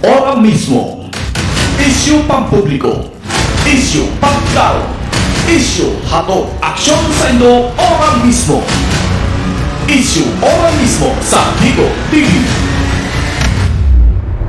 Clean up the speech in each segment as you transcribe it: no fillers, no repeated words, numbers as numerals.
ora mismo. Isyu pampubliko, isyu pagkao, isyu hatod aksyon sa inyo ora mismo. Isyu ora mismo sa Bigo TV.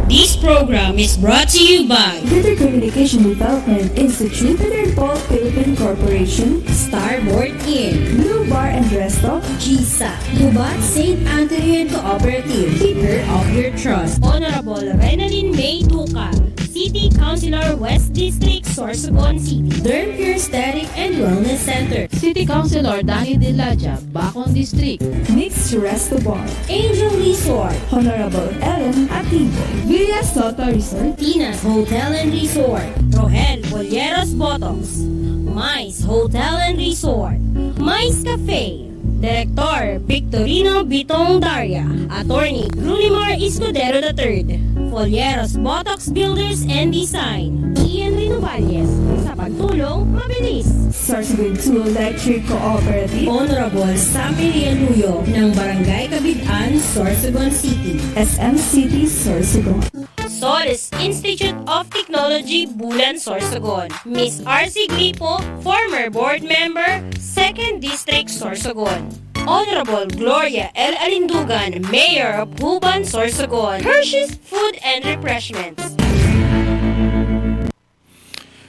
This program is brought to you by Greater Communication Development Institute, Peter Paul Philippine Corporation, Starboard Inn, Blue Bar and Resto, GSA, Gubat St. Anthony and Cooperative, Keeper of Your Trust, Honorable Renalyn May Duca, City Councilor West District, Sorsogon City, Derm Care Aesthetic and Wellness Center, City Councilor Dani Dilaja, Bacong District, Mixed Resto Bar, Angel Resort, Honorable Ellen Ativo, Villa Soto Resort, Tina's Hotel and Resort, Rohel Polleros Botox, Mais Hotel and Resort, Mais Cafe, Director Victorino Bitong Daria, Attorney Grulimar Escudero III, Polleros Botox Builders and Design, Ian Rinovalles, sa pagtulong mabilis. Sorsogon 2 Electric Cooperative, Honorable Sammy Rianuyo ng Barangay Cabidan, Sorsogon City, SM City, Sorsogon, Solis Institute of Technology, Bulan, Sorsogon, Miss R.C. Glipo, former board member, 2nd District, Sorsogon, Honorable Gloria L. Alindugan, Mayor of Huban, Sorsogon, Hershey's Food and Refreshments.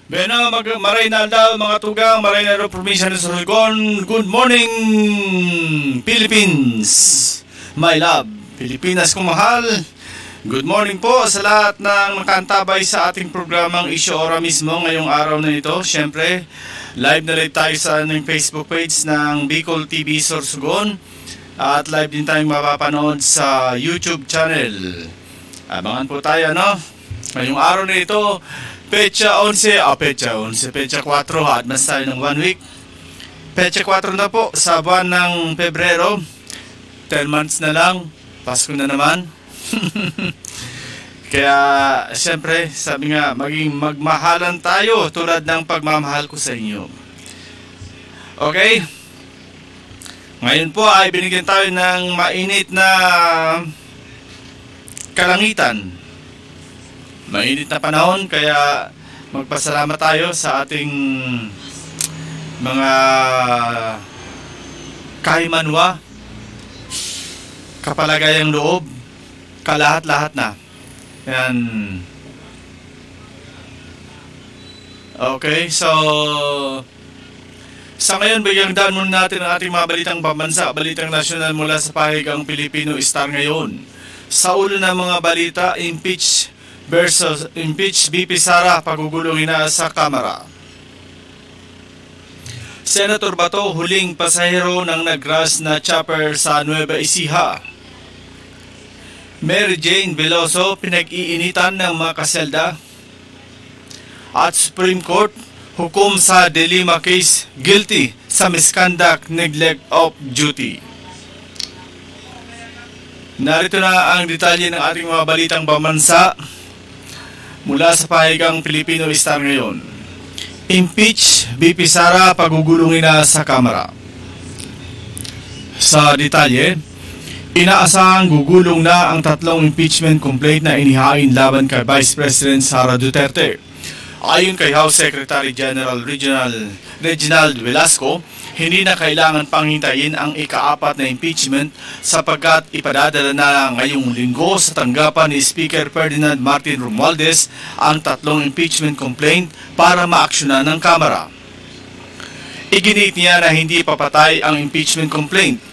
Bena, maray na daw mga tugang, maray na daw probinsya ng Sorsogon. Good morning, Philippines! My love, Pilipinas kong mahal. Good morning po sa lahat ng nakantabay sa ating programang Isyu Ora mismo ngayong araw na ito. Siyempre, live na live tayo sa aming Facebook page ng Bicol TV Sorsogon. At live din tayong mapapanood sa YouTube channel. Abangan po tayo, no? Ngayong araw na ito, Pecha 4, advance tayo ng 1 week. Pecha 4 na po sa buwan ng Pebrero. 10 months na lang, Pasko na naman. Kaya, siyempre, sabi nga, maging magmahalan tayo tulad ng pagmamahal ko sa inyo. Okay? Ngayon po ay binigyan tayo ng mainit na kalangitan. Mainit na panahon, kaya magpasalamat tayo sa ating mga kahimanwa, kapalagayang loob, kalahat-lahat na. Yan. Okay, so sa ngayon, bigyan daan muna natin ang ating mga balitang pambansa, balitang nasyonal mula sa pahigang Pilipino Star ngayon. Sa ulo ng mga balita, impeach BP Sara, pagugulong na sa Kamara. Senator Bato, huling pasahero ng nagcrash na chopper sa Nueva Ecija. Mary Jane Veloso, pinag-iinitan ng mga kaselda. At Supreme Court, hukom sa De Lima case, guilty sa misconduct, neglect of duty. Narito na ang detalye ng ating mga balitang pambansa mula sa pahigang Pilipino Star ngayon. Impeach BP Sara, pagugulungin na sa Kamara. Sa detalye, inaasahang gugulong na ang 3 impeachment complaint na inihain laban kay Vice President Sara Duterte. Ayon kay House Secretary General Reginald Velasco, hindi na kailangan pang hintayin ang ika-4 na impeachment sapagkat ipadadala na ngayong linggo sa tanggapan ni Speaker Ferdinand Martin Romualdez ang 3 impeachment complaint para maaksyonan ng Kamara. Iginit niya na hindi papatay ang impeachment complaint.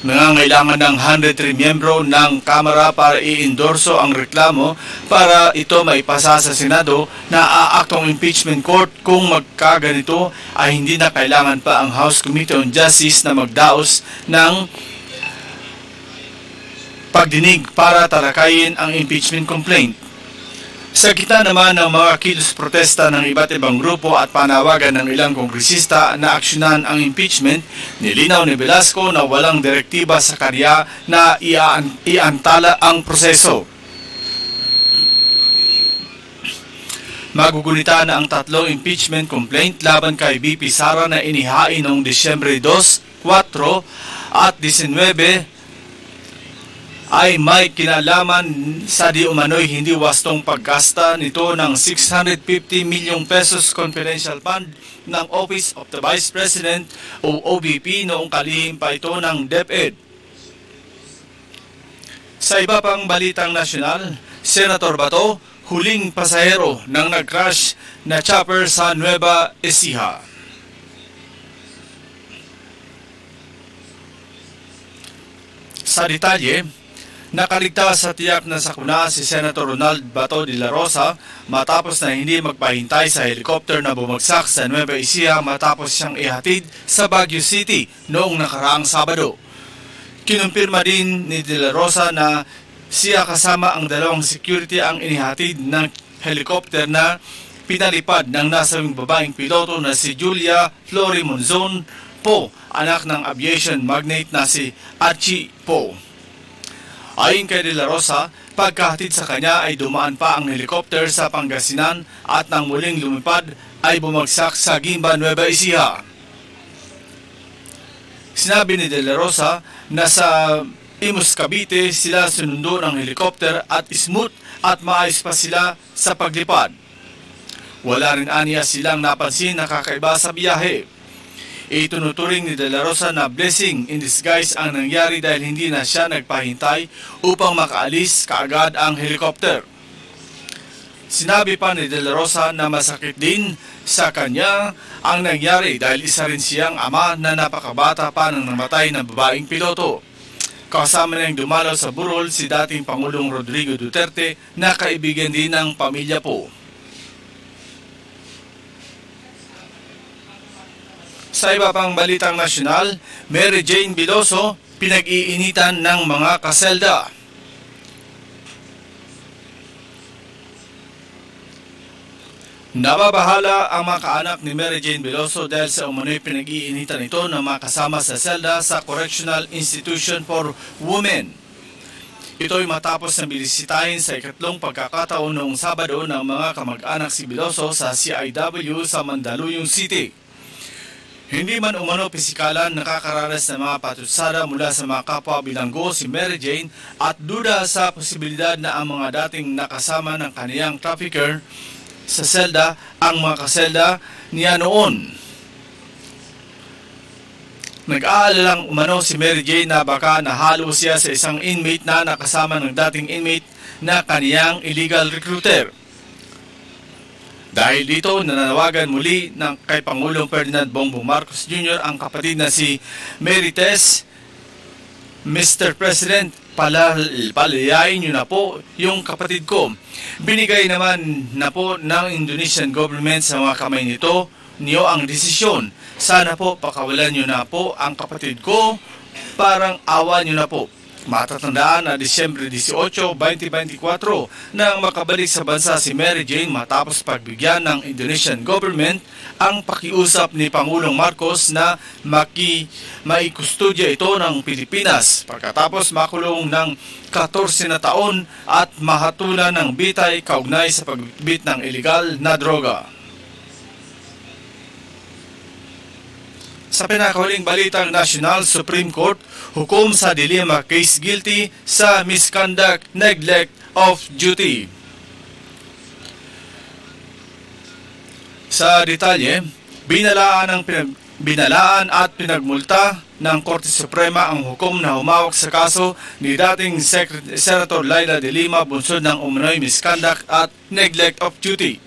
Nangangailangan ng 103 miyembro ng Kamara para i-endorso ang reklamo para ito maipasa sa Senado na aaktong impeachment court. Kung magkaganito ay hindi na kailangan pa ang House Committee on Justice na magdaos ng pagdinig para talakayin ang impeachment complaint. Sa gitna naman ng mga kilos protesta ng iba't ibang grupo at panawagan ng ilang kongresista na aksyonan ang impeachment, nilinaw ni Velasco na walang direktiba sa kanya na iantala ang proseso. Magugunita na ang 3 impeachment complaint laban kay BP Sara na inihain noong Disyembre 2, 4 at 19 ay may kinalaman sa di umano'y hindi wastong paggasta nito ng 650 milyong pesos confidential fund ng Office of the Vice President o OVP noong kalihim pa ito ng DepEd. Sa iba pang balitang nasyonal, Senator Bato, huling pasahero ng nag-crash na chopper sa Nueva Ecija. Sa detalye, nakaligtas sa tiyak na sakuna si Senator Ronald Bato de la Rosa matapos na hindi magpahintay sa helicopter na bumagsak sa Nueva Ecija matapos siyang ihatid sa Baguio City noong nakaraang Sabado. Kinumpirma din ni de la Rosa na siya kasama ang dalawang security ang inihatid ng helicopter na pinalipad ng nasabing babaeng piloto na si Julia Flory Monzon Po, anak ng aviation magnate na si Archie Po. Ayon kay De La Rosa, pagkahatid sa kanya ay dumaan pa ang helicopter sa Pangasinan at nang muling lumipad ay bumagsak sa Guimba, Nueva Ecija. Sinabi ni De La Rosa na sa Imus, Cavite sila sunundo ng helicopter at smooth at maayos pa sila sa paglipad. Wala rin aniya silang napansin na kakaiba sa biyahe. Itunuturing ni De La Rosa na blessing in disguise ang nangyari dahil hindi na siya nagpahintay upang makaalis kaagad ang helicopter. Sinabi pa ni De La Rosa na masakit din sa kanya ang nangyari dahil isa rin siyang ama na napakabata pa nang namatay na babaeng piloto. Kasama niyang dumalaw sa burol si dating Pangulong Rodrigo Duterte na kaibigan din ng pamilya Po. Sa iba pang balitang nasyonal, Mary Jane Biloso, pinag-iinitan ng mga kaselda. Nababahala ang mga kaanak ni Mary Jane Biloso dahil sa umano'y pinag-iinitan ito ng mga kasama sa selda sa Correctional Institution for Women. Ito'y matapos na binisitahin sa ikatlong pagkakataon noong Sabado ng mga kamag-anak si Biloso sa CIW sa Mandaluyong City. Hindi man umano pisikalan nakakaranas ng mga patutsada mula sa mga kapwa bilanggo si Mary Jane at duda sa posibilidad na ang mga dating nakasama ng kaniyang trafficker sa selda ang mga kaselda niya noon. Nag-aalalang umano si Mary Jane na baka nahalo siya sa isang inmate na nakasama ng dating inmate na kaniyang illegal recruiter. Dahil dito, nananawagan muli ng kay Pangulong Ferdinand Bongbong Marcos Jr. ang kapatid na si Mary Tess, Mr. President, palayain niyo na po yung kapatid ko. Binigay naman na po ng Indonesian government sa mga kamay niyo ang desisyon. Sana po pakawalan niyo na po ang kapatid ko, parang awa niyo na po. Matatandaan na Disyembre 18, 2024 nang makabalik sa bansa si Mary Jane matapos pagbigyan ng Indonesian government ang pakiusap ni Pangulong Marcos na maikustudya ito ng Pilipinas pagkatapos makulong ng 14 na taon at mahatulan ng bitay kaugnay sa pagbitbit ng ilegal na droga. Sa pinakahuling balitang National Supreme Court, hukom sa Dilima case guilty sa misconduct, neglect of duty. Sa detalye, binalaan at pinagmulta ng Korte Suprema ang hukom na humawak sa kaso ni dating Senator Laila de Lima bunsod ng umano'y misconduct at neglect of duty.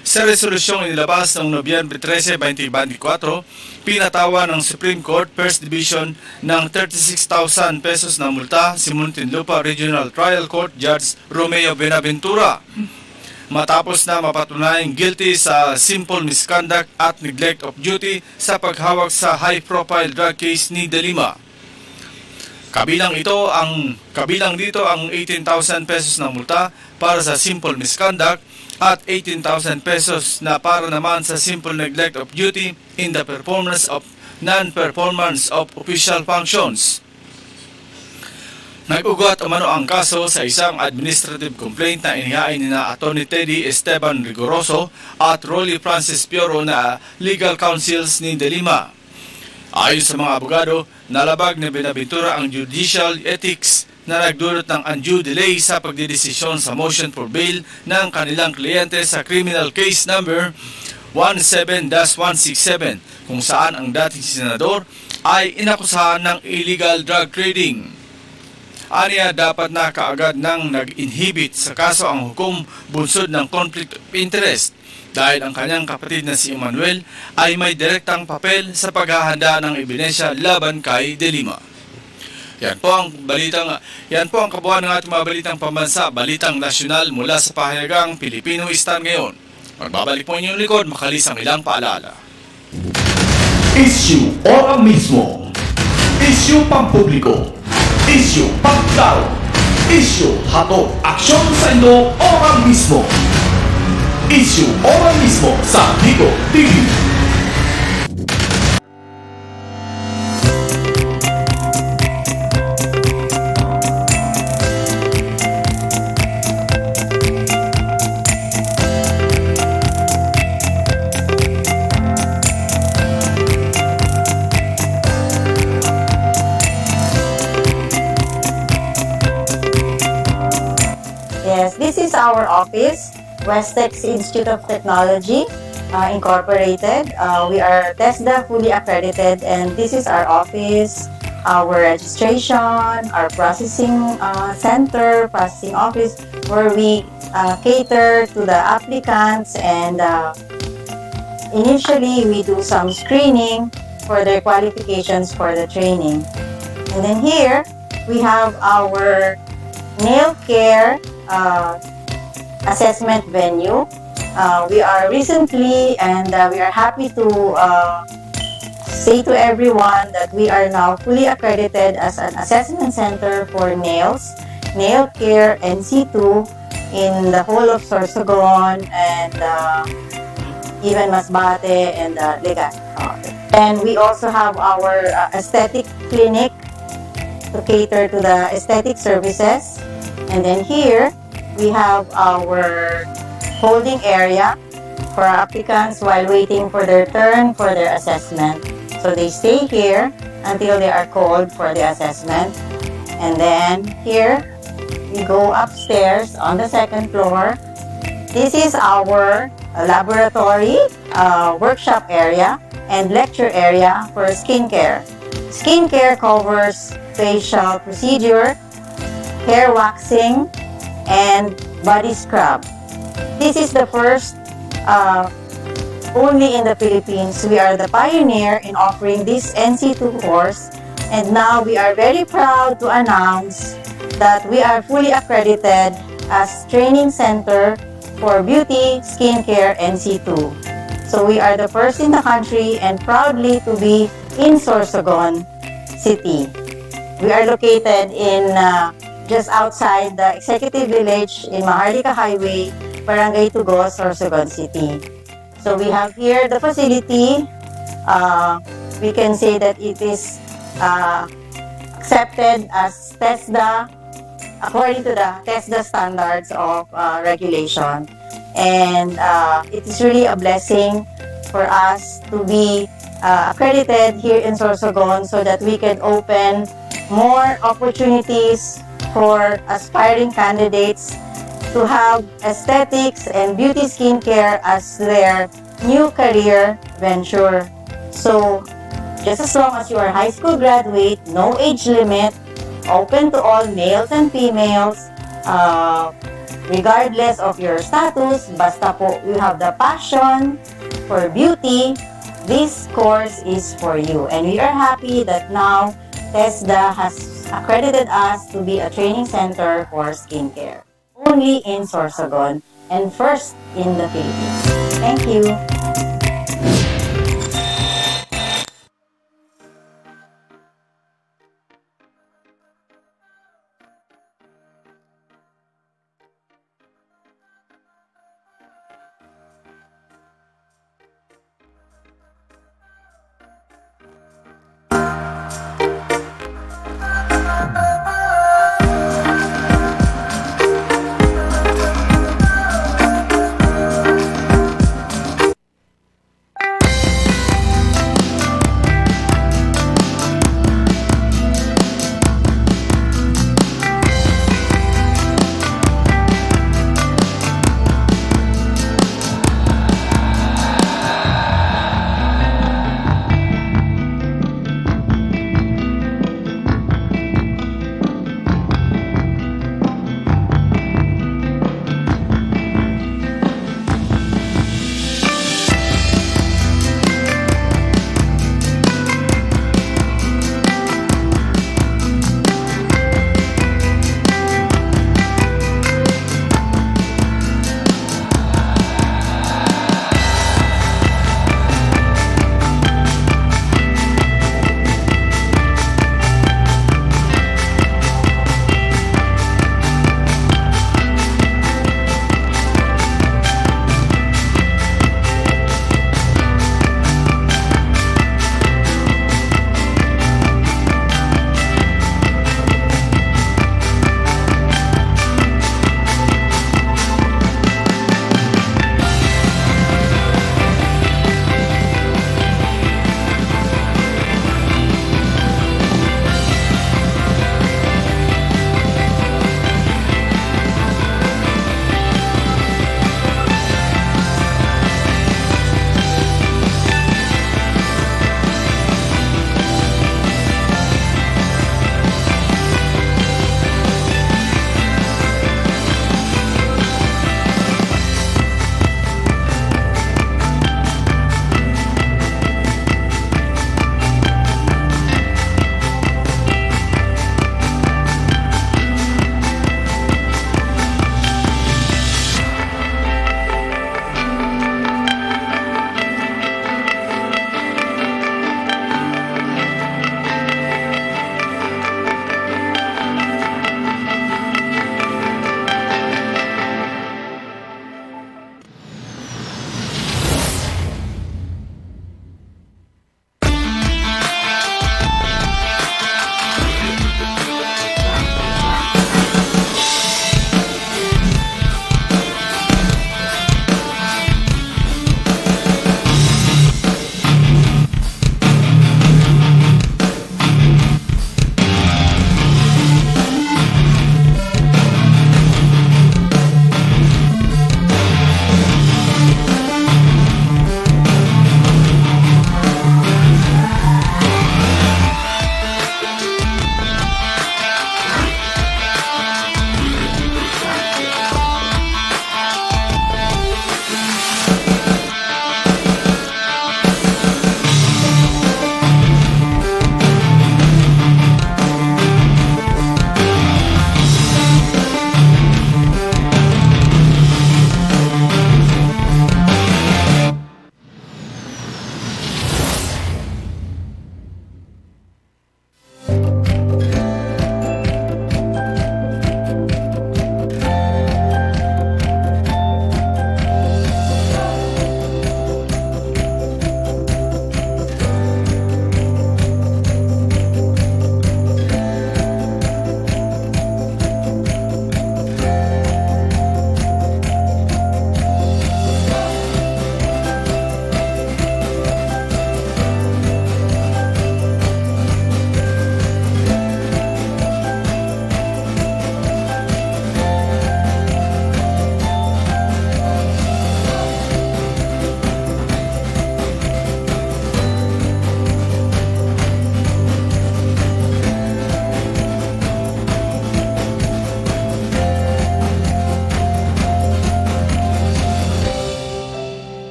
Sa resolusyong inilabas noong Nobyembre 13, 2024, pinatawa ng Supreme Court First Division ng 36,000 pesos na multa si Muntinlupa Regional Trial Court Judge Romeo Benaventura matapos na mapatunayang guilty sa simple misconduct at neglect of duty sa paghawak sa high-profile drug case ni De Lima. Kabilang dito ang 18,000 pesos na multa para sa simple misconduct at 18,000 pesos na para naman sa simple neglect of duty in the performance of non-performance of official functions. Nag-ugat umano ang kaso sa isang administrative complaint na inihain ni na Atty. Teddy Esteban Rigoroso at Rolly Francis Pioro na legal counsels ni De Lima. Ayon sa mga abogado, nalabag ni Benaventura ang judicial ethics na nagdulot ng undue delay sa pagdidesisyon sa motion for bail ng kanilang kliyente sa criminal case number 17-167 kung saan ang dating senador ay inakusahan ng illegal drug trading. Aniya dapat na kaagad nang nag-inhibit sa kaso ang hukom bunsod ng conflict of interest dahil ang kanyang kapatid na si Emmanuel ay may direktang papel sa paghahanda ng ebidensya laban kay De Lima. Yan po ang kabuuan ng ating mga balitang pambansa, balitang nasyonal mula sa pahayagang Pilipino Stan ngayon. Magbabalik po inyong likod, makalis ang ilang paalala. Issue ora mismo. Issue pampubliko. Issue pagkaro. Issue hatod aksyon sa inyo ora mismo. Issue ora mismo sa Bigo TV. Yes, this is our office, Westex Institute of Technology, Incorporated. We are TESDA fully accredited, and this is our office, our registration, our processing center, processing office, where we cater to the applicants, and initially we do some screening for their qualifications for the training. And then here, we have our nail care assessment venue. We are recently, and we are happy to say to everyone that we are now fully accredited as an assessment center for nails, nail care, and C2 in the whole of Sorsogon and even Masbate and Ligan. And we also have our aesthetic clinic to cater to the aesthetic services. And then here, we have our holding area for applicants while waiting for their turn for their assessment. So they stay here until they are called for the assessment. And then here, we go upstairs on the second floor. This is our laboratory, workshop area, and lecture area for skincare. Skincare covers facial procedure, hair waxing, and body scrub. This is the first, only in the Philippines. We are the pioneer in offering this NC2 course, and now we are very proud to announce that we are fully accredited as training center for beauty, skincare, NC2. So we are the first in the country and proudly to be in Sorsogon City. We are located in just outside the Executive Village in Maharlika Highway, Barangay Tugo, Sorsogon City. So we have here the facility. We can say that it is accepted as TESDA, according to the TESDA standards of regulation. And it is really a blessing for us to be accredited here in Sorsogon so that we can open more opportunities for aspiring candidates to have aesthetics and beauty skincare as their new career venture. So, just as long as you are high school graduate, no age limit, open to all males and females, regardless of your status, basta po you have the passion for beauty, this course is for you. And we are happy that now TESDA has accredited us to be a training center for skincare. Only in Sorsogon and first in the Philippines. Thank you.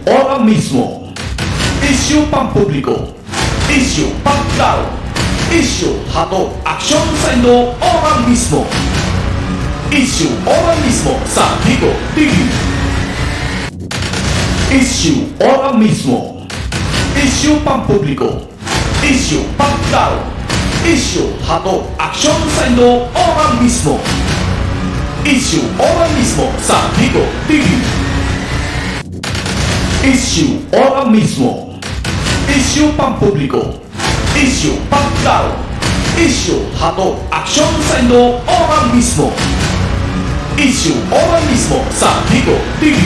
ora mismo. Isyu pampubliko, isyu pagklaro, isyu hatod aksyon sa inyo ora mismo. Isyu ora mismo sa Bigo TV. Isyu ora mismo. Isyu pampubliko, isyu pagklaro, isyu hatod aksyon sa inyo ora mismo. Isyu ora mismo sa Bigo TV. Isyu ora mismo. Isyu pampubliko, isyu pagklaro, isyu hatod aksyon sa inyo ora mismo. Isyu ora mismo sa Bigo TV.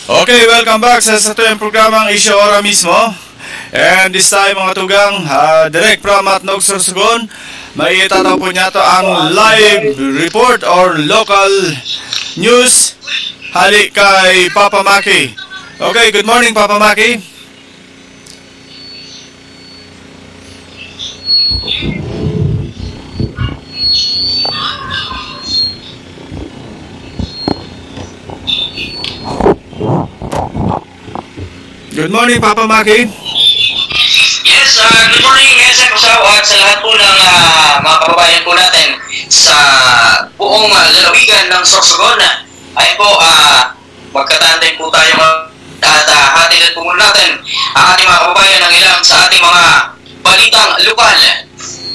Okay, welcome back sa yung programang Isyu Ora Mismo. And this time mga tugang, direct from Matnog, Sorsogon, may itataw po niya to ang live report or local news. Hali kay Papa Maki. Okay, good morning Papa Maki. Good morning Papa Maki. Yes, good morning SM Kusaw at sa lahat po ng mga kababayan po natin sa buong lalawigan ng Sorsogon. Ayun po, magkatantay po tayo at hatilan po muna natin ang ating mga kababayan ng ilang sa ating mga balitang lokal.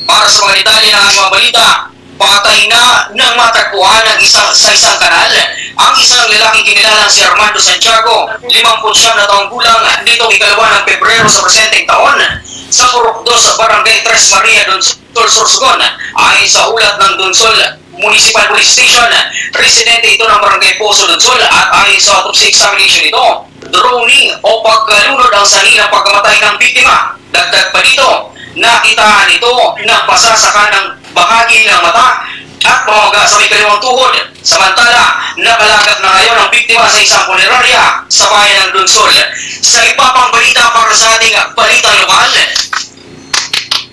Para sa mga detalye ng ating mga balita, patay na ng matagpuan ng sa isang kanal ang isang lalaking kinilalang si Armando Santiago, 59 na taong gulang, nitong ikalawa ng Pebrero sa presenteng taon sa Purok 2 sa Barangay Tres Maria, Dunsol, Sorsogon. Ayon sa ulat ng Dunsol Municipal Police Station, residente ito ng Barangay Poso, Dunsol, at ayon sa autopsy examination nito, drowning o pagkalunod ang sanhi ng pagkamatay ng biktima. Dagdag pa dito, nakitaan ito ng pasasaka ng bahagi ng mata at pamaga sa may kaliwang tuhod. Samantala, nakalagat na ngayon ang biktima sa isang punerarya sa bayan ng Dunsol. Sa iba pang balita para sa ating balita lokal,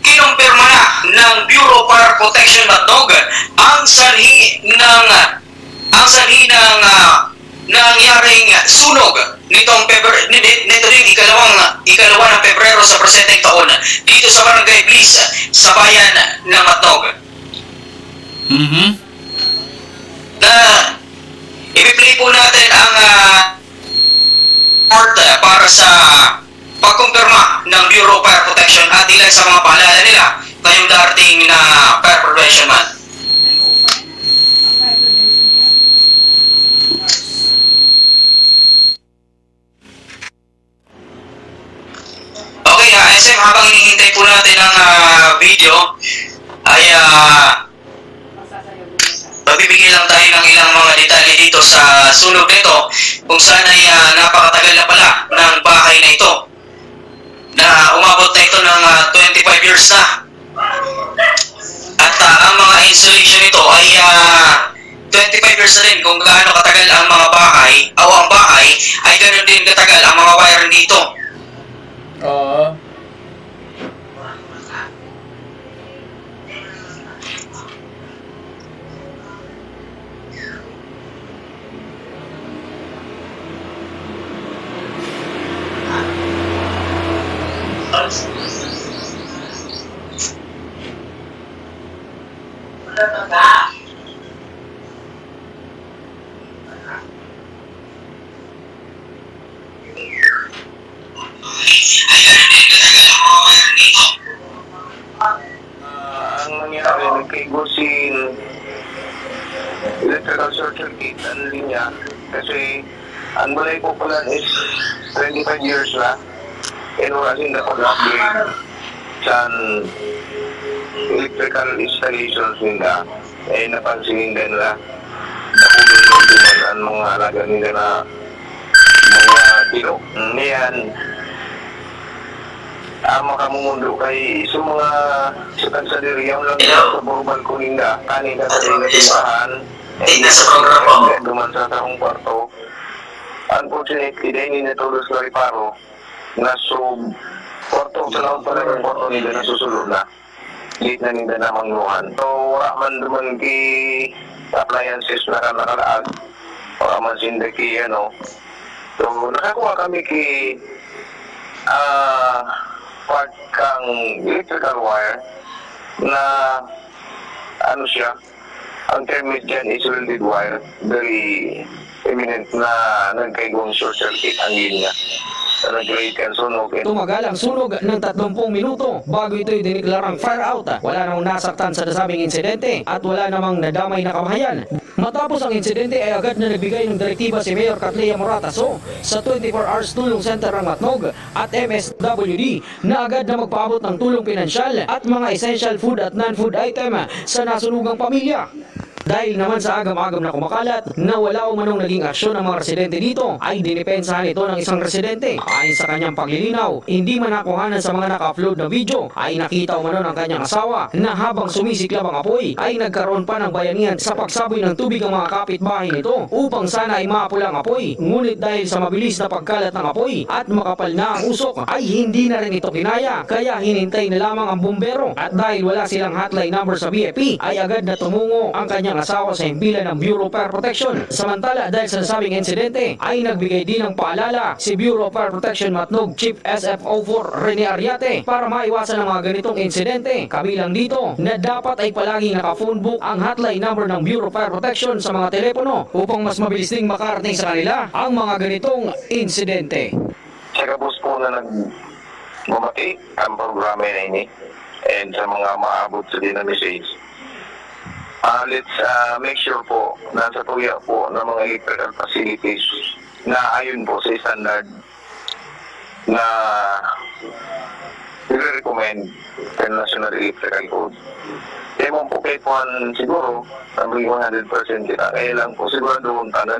kinumpirma na ng Bureau Fire Protection Matnog ang sanhi ng nangyaring sunog nitong nito din ikalawa ng Pebrero sa presenteng taon dito sa Barangay Bliss sa bayan ng Matnog. Na i-play po natin ang report para sa pagkumpirma ng Bureau of Fire Protection at ilan sa mga paalala nila ngayong darating na Fire Prevention Month. Okay, SM, habang hinihintay po natin ang video, ay magbibigay lang tayo ng ilang mga detalye dito sa sunog nito kung saan ay napakatagal na pala ng bahay na ito na umabot na ito ng 25 years na. At ang mga installation nito ay 25 years na din kung gaano katagal ang mga bahay o ang bahay ay ganoon din katagal ang mga wiring dito. Ang nangyari, nagkaigusin electrical short circuit ang linya kasi ang balay ko pala is 25 years na and wala sin na pag-upgrade sa electrical installations nila ay napansin nila napulong ang mga alaga nila na mga tilo. Ngayon, makamundo kay sa mga kansaderiyang lang sa burbal ko nila kanina sa tinatahan Nasa program po. duman sa taong kwarto. Unfortunately, dahil natulos na riparo na kwarto sa laon pa lang yung kwarto nila nasusulod na late na nila namang nuhan. So wala man duman ki appliances na nakalaag Mansindaki, So, nakakuha kami part kang electrical wire na siya, ang term dyan is welded wire, very eminent na nagkaigong short circuit ang linya. Tumagal ang sunog ng 30 minuto bago ito'y diniklarang fire out. Wala namang nasaktan sa nasabing insidente at wala namang nadamay na kabahayan. Matapos ang insidente ay agad na nagbigay ng direktiba si Mayor Catlea Morataso sa 24 Hours Tulong Center ng Matnog at MSWD na agad na magpaabot ng tulong pinansyal at mga essential food at non-food item sa nasunugang pamilya. Dahil naman sa agam-agam na kumakalat na wala umanong naging aksyon ng mga residente dito, ay dinipensahan ito ng isang residente. Ayon sa kanyang paglilinaw, hindi man nakuhanan sa mga naka-upload na video, ay nakita umano ng kanyang asawa na habang sumisiklab ang apoy, ay nagkaroon pa ng bayanihan sa pagsaboy ng tubig ang mga kapitbahay nito upang sana ay maapula ang apoy. Ngunit dahil sa mabilis na pagkalat ng apoy at makapal na ang usok, ay hindi na rin ito kinaya. Kaya hinintay na lamang ang bumbero. At dahil wala silang hotline number sa BFP, ay agad na tumungo ang kanyang asawa sa himpilan ng Bureau of Fire Protection. Samantala, dahil sa nasabing insidente, ay nagbigay din ng paalala si Bureau of Fire Protection Matnog Chief SFO4 Rene Ariate para maiwasan ang mga ganitong insidente. Kabilang dito na dapat ay palaging naka-phone book ang hotline number ng Bureau of Fire Protection sa mga telepono upang mas mabilis ding makarating sa kanila ang mga ganitong insidente. Sa kabus po na nagmamati ang programa na ini and sa mga maabot sa dinamisage, let's make sure po na sa tuya po ng mga electrical facilities na ayon po sa standard na nire-recommend ng National Electrical Code. Kaya mo po kahit po siguro sabi 100% kita, kaya lang po siguro doon na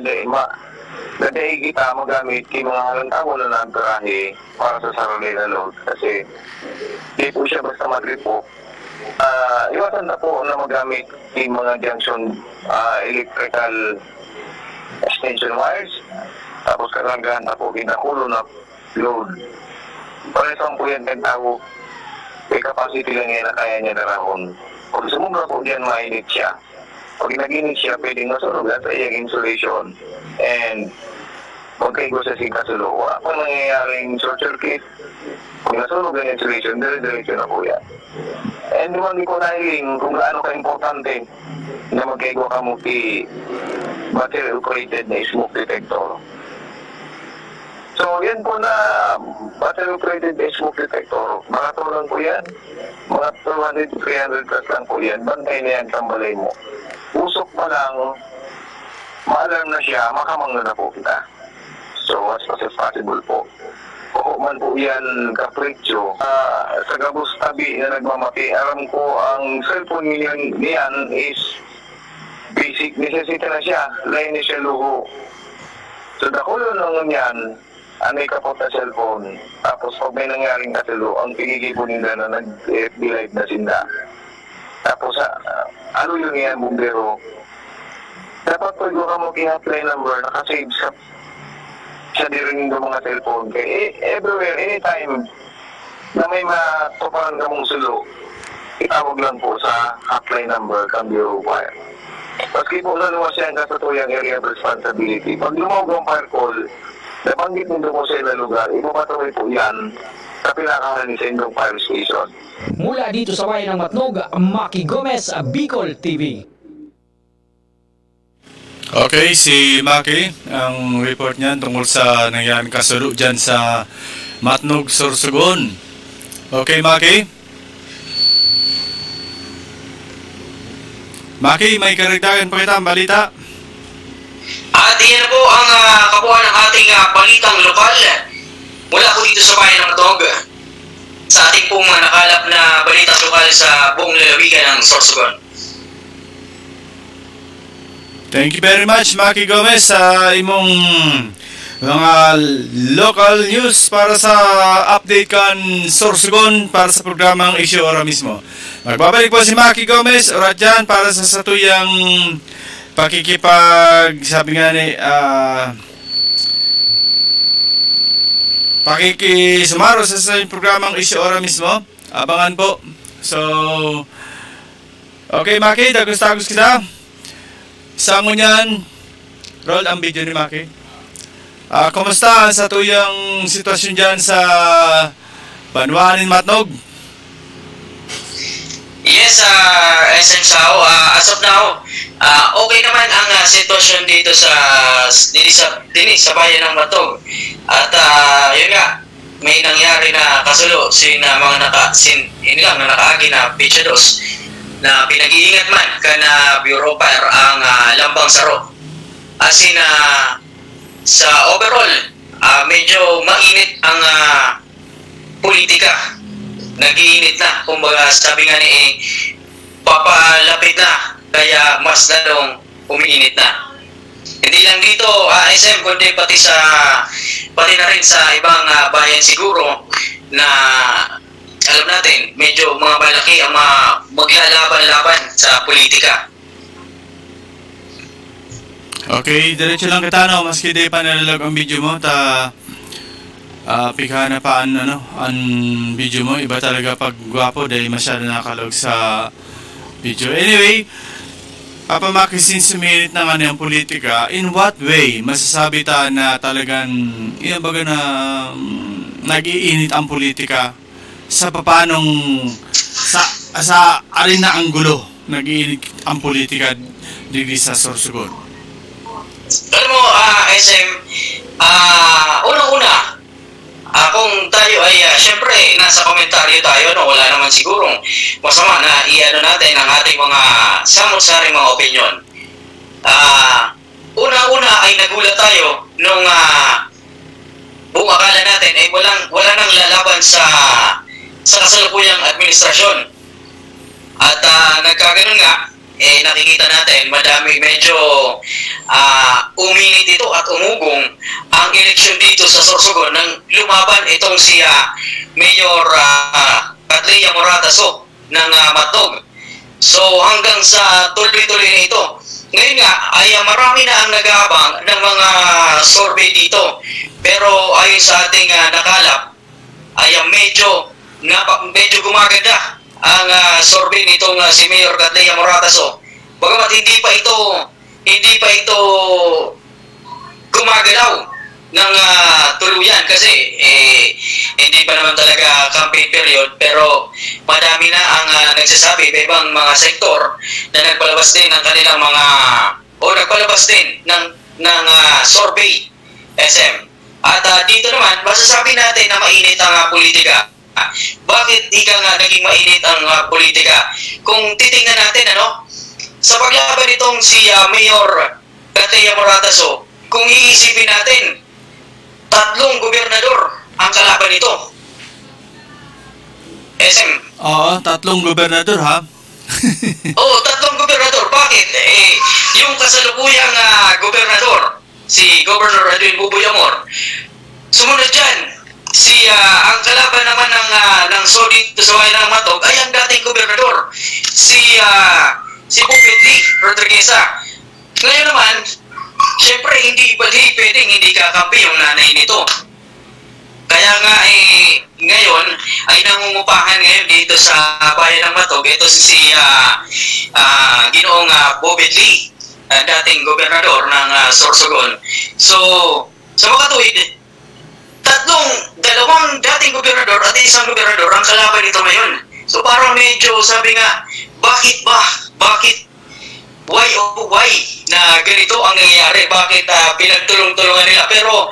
dahil kita magamit kay mga halantawa na nagkarahe para sa sarili na load kasi di po siya basta mag-trip po. Iwasan na po na magamit yung mga junction electrical extension wires, tapos karagahan na po kinakulo na load. Paresang po yan kang tao, may capacity lang yan na kaya niya narahon. Kung sumubra po diyan, mainit siya. Pag nag-init siya, pwedeng nasunog at iyang insulation and magkaigo sa singkasulo. Wala po nangyayaring short circuit. Pag nasunog ang insulation, dire-diretso na po yan. And naman ko nahiling kung gaano ka-importante na magkaigo ka mo battery-operated na smoke detector. So, yan po na battery-operated na smoke detector. Makatulong po yan. Mga 200 to 300 plus lang po yan. Bantay na yan, tambalay mo. Usok pa lang, ma-alarm na siya, makamang na po kita. So, as much as possible po. Oo man po yan kapritsyo. Sa gabos tabi na nagmamati, alam ko ang cellphone niyan is basic necessity na siya. Lain na siya luho. So dakulo lang yan, may kapot na cellphone. Tapos pag may nangyaring kasalo, ang pinigay po nila na nag-FB live na sinda. Tapos ano yun yan, bumbero? Dapat po yung ka mo hotline number, nakasave sa diring ng mga cellphone. Kaya everywhere, anytime na may matuparan ka mong sulo, itawag lang po sa hotline number ng Bureau of Fire. Paski po naluwas yan sa tuyang area of responsibility. Pag lumawag ang fire call, nabanggit nito po sa ilang lugar, ipapatuloy po yan sa pinakahalan ni Sendong Fire Station. Mula dito sa bayan ng Matnog, Maki Gomez, Bicol TV. Okay, si Maki, ang report niyan tungkol sa nangyaring kasalo dyan sa Matnog, Sorsogon. Okay, Maki? Maki, may karagdagan pa kita ang balita? At yan po ang kabuuan ng ating balitang lokal mula po dito sa bayan ng Matnog sa ating pong nakalap na balitang lokal sa buong lalawigan ng Sorsogon. Thank you very much, Maki Gomez, sa imong mga local news para sa update kan Sorsogon para sa programang Isyu Ora mismo. Magbabalik po si Maki Gomez orat dyan para sa satuyang sabi nga ni pakikisumaro sa programang Isyu Ora mismo. Abangan po. So, okay Maki, dagos-dagos kita. Sa ngunyan, Roll ang video ni Maki. Kumusta sa tuyang sitwasyon dyan sa Banwanin, Matnog? Yes, SM Sao, as of now, okay naman ang sitwasyon dito sa bayan ng Matnog. At yun nga, may nangyari na kasulo mga nakaagi na pitsados na pinag-iingat man kana Bureau Fire ang Lambang Saro. As in, sa overall, medyo mainit ang politika. Nag-iinit na, kumbaga sabi nga ni papalapit na, kaya mas lalong umiinit na. Hindi lang dito SM, kundi pati na rin sa ibang bayan siguro na alam natin, medyo mga malaki ang maglalaban-laban sa politika. Okay, diretso lang kita, no? Maski di pa nalalag ang video mo, pika na pa ang video mo. Iba talaga pag gwapo dahil masyado nakalog sa video. Anyway, Papa Maki, since suminit na nga ng politika, in what way masasabi ta na talagang baga na nag-iinit ang politika sa papanong sa arena ang gulo nag-iinit ang politika dito sa Sorsogon? Alam mo, SM, unang-una, kung tayo ay, syempre, nasa komentaryo tayo, no, wala naman sigurong masama na i-ano natin ang ating mga samot-saring mga opinion. Una-una ay nagulat tayo nung buong akala natin ay wala nang lalaban sa kasalukuyang administrasyon. At nagkaganon nga, nakikita natin, medyo uminit ito at umugong ang eleksyon dito sa Sorsogon nang lumaban itong si Mayor Katleya Morataso ng Matnog. So hanggang sa tuloy-tuloy na ito. Ngayon nga ay marami na ang nag-aabang ng mga survey dito. Pero ayon sa ating nakalap ay medyo gumaganda ang survey nitong si Mayor Katleya Morataso. Bagamat hindi pa ito gumagalaw ng tuluyan kasi hindi pa naman talaga campaign period, pero madami na ang nagsasabi sa ibang mga sektor na nagpalabas din ng kanilang nagpalabas din ng survey SM. At dito naman masasabi natin na mainit ang politika. Bakit di ka nga naging mainit ang politika? Kung titingnan natin, sa paglaban nitong si Mayor Katleya Morataso, kung iisipin natin, 3 gobernador ang kalaban nito. SM. Oo, 3 gobernador, ha? Oo, 3 gobernador. Bakit? Yung kasalukuyang gobernador, si Governor Edwin Buboy Amor, sumunod dyan, ang kalaban naman ng solid sa bayan ng Matnog ay ang dating gobernador, si Bupit Lee Rodriguez. Ngayon naman, siyempre hindi pwedeng hindi kakampi yung nanay nito. Kaya nga ngayon ay nangungupahan ngayon dito sa bayan ng Matnog. Ito si Ginoong Bupit Lee, dating gobernador ng Sorsogon. So, sa mga tuwid, dalawang dating gobernador at isang gobernador ang kalaban nito ngayon. So parang medyo sabi nga, bakit why na ganito ang nangyayari? Bakit pinagtulong-tulungan nila? Pero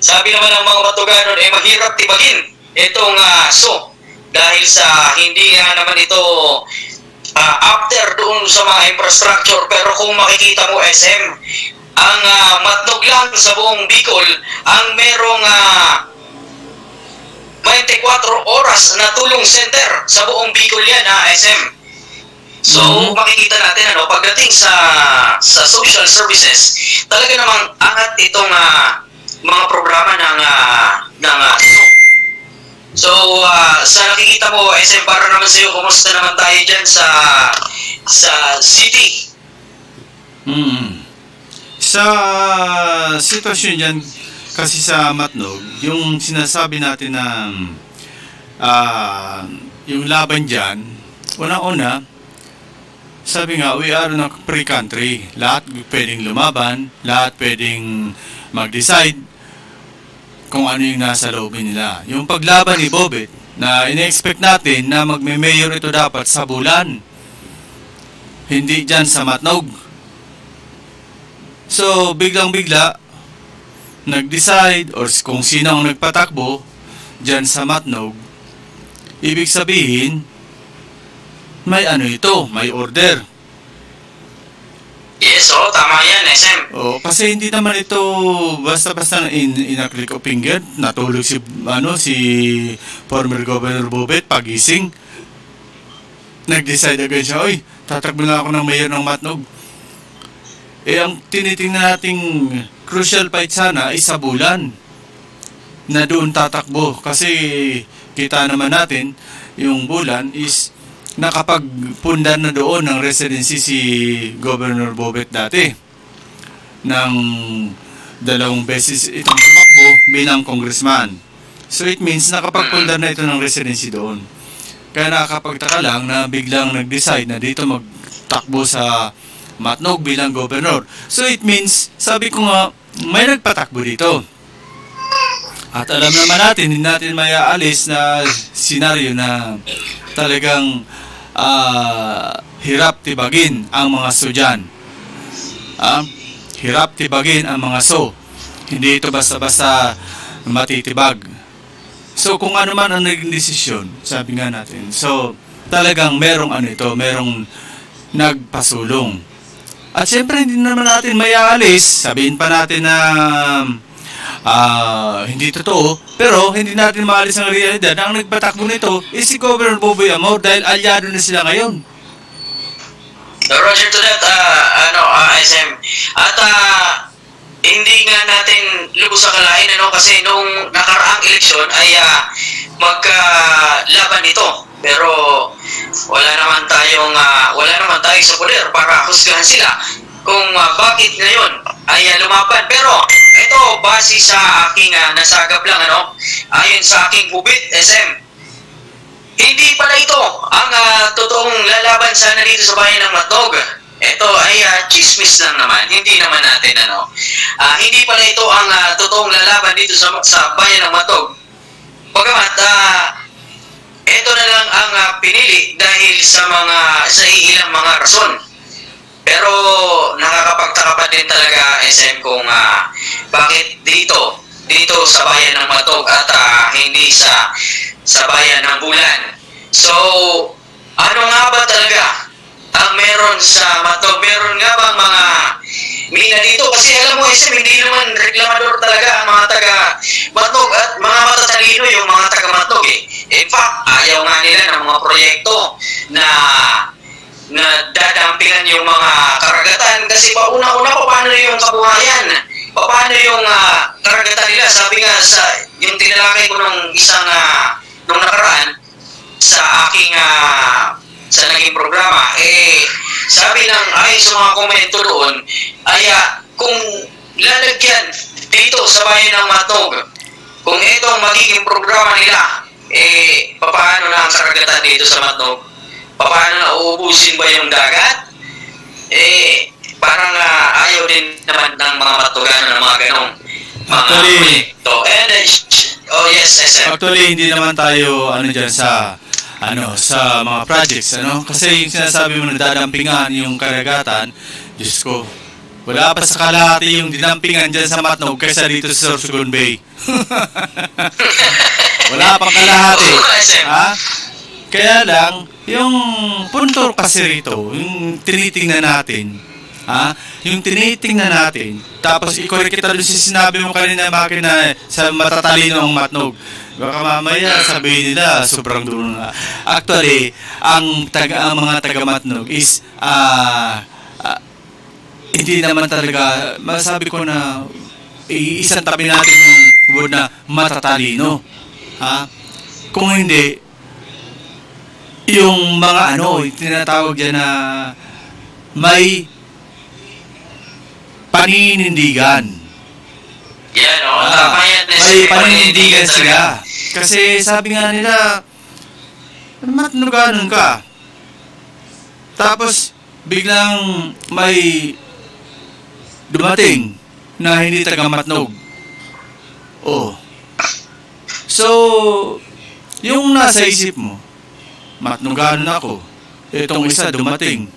sabi naman ng mga Matuganon, mahirap tibagin itong dahil sa hindi nga naman ito after doon sa mga infrastructure. Pero kung makikita mo SM, ang Matnog lang sa buong Bicol ang merong 24 oras na tulong center sa buong Bicol yan, SM. So, makikita natin, pagdating sa social services, talaga namang angat itong mga programa ng So, sa nakikita mo, SM, para naman sa'yo, kumusta naman tayo dyan sa city? Sa sitwasyon dyan, kasi sa Matnog, yung sinasabi natin na yung laban dyan, una-una, sabi nga, we are in a free country. Lahat pwedeng lumaban, lahat pwedeng mag-decide kung ano yung nasa loobin nila. Yung paglaban ni Bobet, na ina-expect natin na magme-mayor ito dapat sa Bulan, hindi dyan sa Matnog. So, biglang-bigla, nag-decide, or kung sino ang nagpatakbo dyan sa Matnog, ibig sabihin, may ano ito, may order. Yes, tama yan, SM. Kasi hindi naman ito basta-basta in a click of finger, natulog si former Governor Bobet, pagising, nag-decide agad siya, oy, tatakbo na ako ng mayor ng Matnog. Ang tinitingnan nating crucial fight sana ay sa Bulan, na doon tatakbo. Kasi kita naman natin, yung Bulan is nakapagpundar na doon ng residency si Governor Bobet dati. Nang 2 beses itong tumakbo bilang congressman. So it means nakapagpundar na ito ng residency doon. Kaya nakakapagtaka lang na biglang nag-decide na dito magtakbo sa Matnog bilang governor. So it means, sabi ko nga, may nagpatakbo dito. At alam naman natin, hindi natin mayaalis na senaryo na talagang hirap tibagin ang mga sudyan. Hirap tibagin ang mga Hindi ito basta-basta matitibag. So kung ano man ang naging desisyon, sabi nga natin, so talagang merong merong nagpasulong. At syempre hindi naman natin mayaalis, sabihin pa natin na hindi totoo, pero hindi natin maalis ang realidad na ang nagpatakbo nito is si Governor Boboy Amor dahil alyado na sila ngayon. Roger to that, SM. At hindi nga natin lubos akalain, kasi nung nakaraang eleksyon ay magkalaban ito. Pero wala naman tayong sa poder para husgahan sila kung bakit ngayon ay lumaban. Pero ito, base sa aking nasagap lang, ayon sa aking gubit, SM, hindi pala ito ang totoong lalaban sana dito sa bayan ng Matnog. Ito ay chismis lang naman, hindi naman natin hindi pala ito ang totoong lalaban dito sa bayan ng Matnog. Bagamat ito na lang ang pinili dahil sa ilang mga rason. Pero nakakapagtaka pa din talaga, SM, kung bakit dito sa bayan ng Matnog at hindi sa bayan ng Bulan. So, ano nga ba talaga ang meron sa Matnog? Meron nga bang mga mina dito? Kasi alam mo, SM, hindi naman reklamador talaga ang mga taga Matnog at mga matatalino yung mga taga Matnog. In fact, ayaw nga nila ng mga proyekto na dadampingan yung mga karagatan kasi pauna-una paano yung kabuhayan, paano yung karagatan nila. Sabi nga yung tinalakay ko nung nakaraan sa aking sa naging programa, sabi ayon sa mga komento doon ay kung lalagyan dito sa bayan ng Matnog, kung itong magiging programa nila, paano na ang karagatan dito sa Matnog? Paano na uubusin ba yung dagat? Parang ayaw din naman ng mga Matnoganon ng mga ganong mga proyekto. Yes, SM. Actually, hindi naman tayo dyan sa mga projects, kasi yung sinasabi mo na dadampingan yung karagatan, Diyos ko, wala pa sa kalahati yung dinampingan dyan sa Matnog kaysa dito sa Sorsogon Bay. Wala pang kalahati. Kaya lang, yung punto kasi rito, yung tinitingnan natin, tapos i-correct kita doon sa sinabi mo kanina, na sa matatalino ang Matnog. Baka mamaya sabihin nila, sobrang dulo na. Actually, ang mga taga-Matnog is, hindi naman talaga, masabi ko na, isang tabi natin yung word na matatalino. Kung hindi, yung mga tinatawag dyan na may paninindigan. Yan, may paninindigan sila. Kasi sabi nga nila, Matnoganon ka. Tapos, biglang may dumating na hindi taga-Matnog. Oh. So, yung nasa isip mo, Matnoganon ako. Itong isa dumating.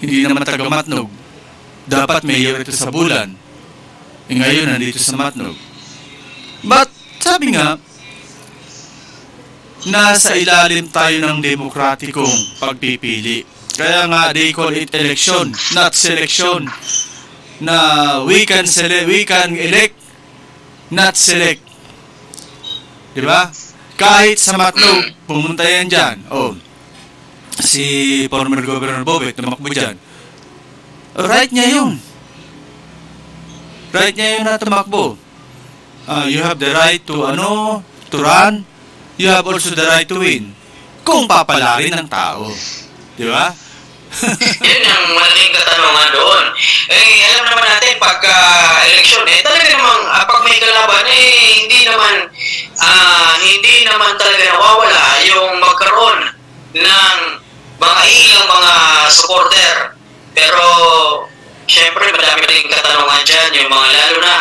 Hindi naman taga-Matnog. Dapat mayor ito sa Bulan. Ngayon nandito sa Matnog. But, sabi nga, nasa ilalim tayo ng demokratikong pagpipili. Kaya nga, they call it election, not selection. Na we can elect, not select. Diba? Kahit sa Matnog, pumunta yan dyan. Oh, si former Governor Bobet, tumakbo dyan. Right niya yun. Right niya yun na tumakbo. You have the right to run. You have also the right to win. Kung papalarin ng tao. Diba? Yun ang malaking katanungan doon. Alam naman natin pagka election talaga namang pag may kalaban hindi naman talaga nawawala yung magkaroon ng mga ilang mga supporter. Pero syempre madami rin katanungan dyan, yung mga lalo na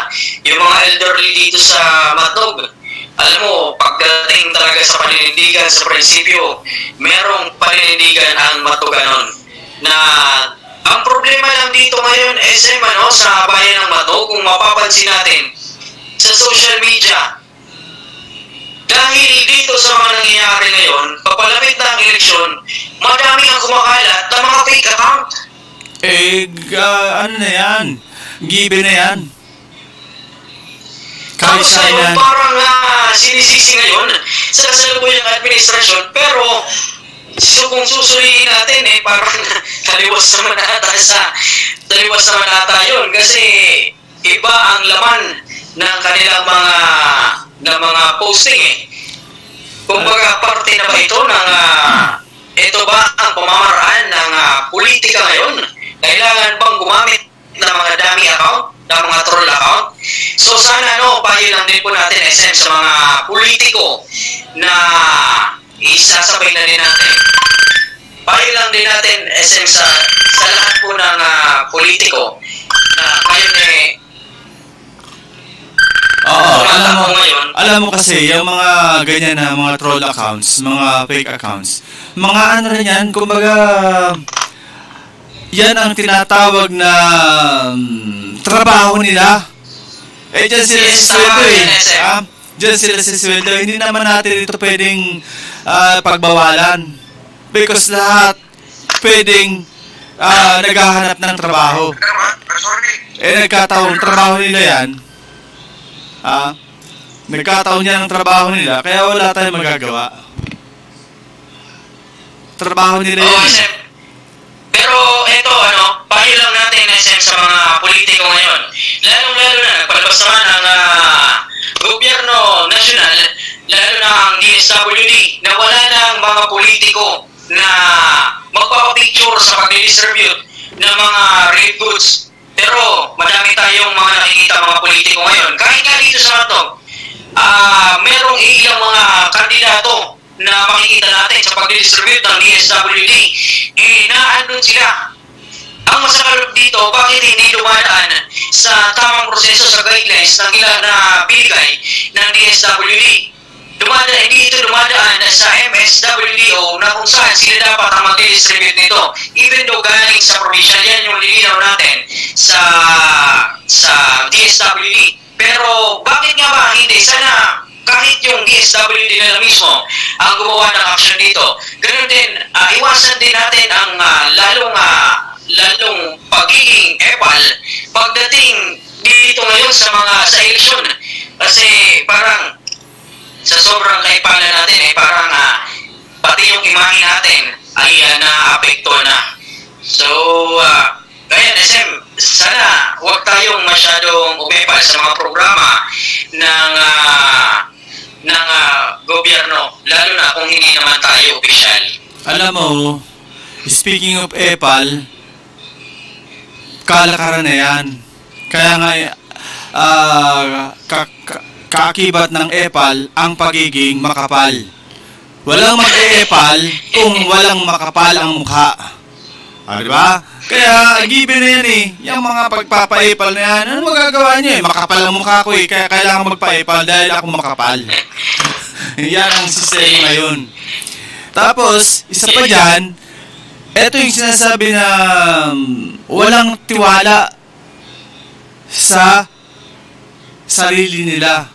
yung mga elderly dito sa Matnog. Alam mo, pagdating talaga sa paninindigan, sa prinsipyo, merong paninindigan ang Matnoganon. Na ang problema lang dito ngayon, SM, sa bayan ng Matnog, kung mapapansin natin, sa social media, dahil dito sa mga nangyayari ngayon, papalapit na ang eleksyon, madami ang kumakalat ng mga fake account. Ano na yan? Given na yan. Tapos ngayon, parang sinisisi ngayon sa kasalukuyang administrasyon, pero kung susuliin natin, parang taliwas naman ata yun. Kasi iba ang laman ng kanilang mga posting. Kumbaga, parte na ba ito ito ba ang pamamaraan ng politika ngayon? Kailangan bang gumamit ng mga dummy account, ng mga troll account? So sana payo lang din po natin SM sa mga politiko na isasabay na din natin. Payo lang din natin SM sa lahat po ng politiko na ngayon alam mo kasi yung mga ganyan na mga troll accounts, mga fake accounts, mga rin yan, kumbaga yan ang tinatawag na trabaho nila. Dyan sila sa sweldo Dyan sila sa sweldo. Hindi naman natin ito pwedeng pagbawalan. Because lahat pwedeng naghahanap ng trabaho. Nagkataon, trabaho nila yan. Nagkataon yan ang trabaho nila, kaya wala tayong magagawa. Trabaho nila yan. Pero ito, payo lang natin SM sa mga politiko ngayon. Lalong-lalo na, nagpalabas naman ang gobyerno nasyonal, lalo na ang DSWD, na wala ng mga politiko na magpapapicture sa pag-distribute ng mga relief goods. Pero madami tayong mga nakikita mga politiko ngayon. Kahit nga dito sa Matnog, merong ilang mga kandidato na makikita natin sa pag-distribute ng DSWD, naandun sila. Ang masakalog dito, bakit hindi dumadaan sa tamang proseso sa guidelines na binigay ng DSWD? Hindi ito dumadaan sa MSWDO na kung saan sila dapat ang mag-distribute nito. Even though galing sa provincial, yan yung lilinaw natin sa DSWD. Pero bakit nga ba hindi? Sana kahit yung DSWD nila mismo ang gumawa ng action dito. Ganun din, iwasan din natin ang lalong pagiging epal pagdating dito ngayon sa eleksyon. Kasi parang sa sobrang kaipalan natin, parang pati yung imahe natin ay naapekto na. So, kaya SM, sana huwag tayong masyadong umepal sa mga programa ng gobyerno, lalo na kung hindi naman tayo opisyal. Alam mo, speaking of epal, kalakaran na yan. Kaya nga, kaakibat ng epal ang pagiging makapal. Walang mag-e-epal kung walang makapal ang mukha. Di ba? Kaya, given na yan eh. Yung mga pagpapa-epal na yan, ano magagawa niyo eh? Makapal ang mukha ko eh. Kaya kailangan magpa-epal dahil ako makapal. Yan ang sistema ngayon. Tapos, isa pa dyan, ito yung sinasabi na walang tiwala sa sarili nila.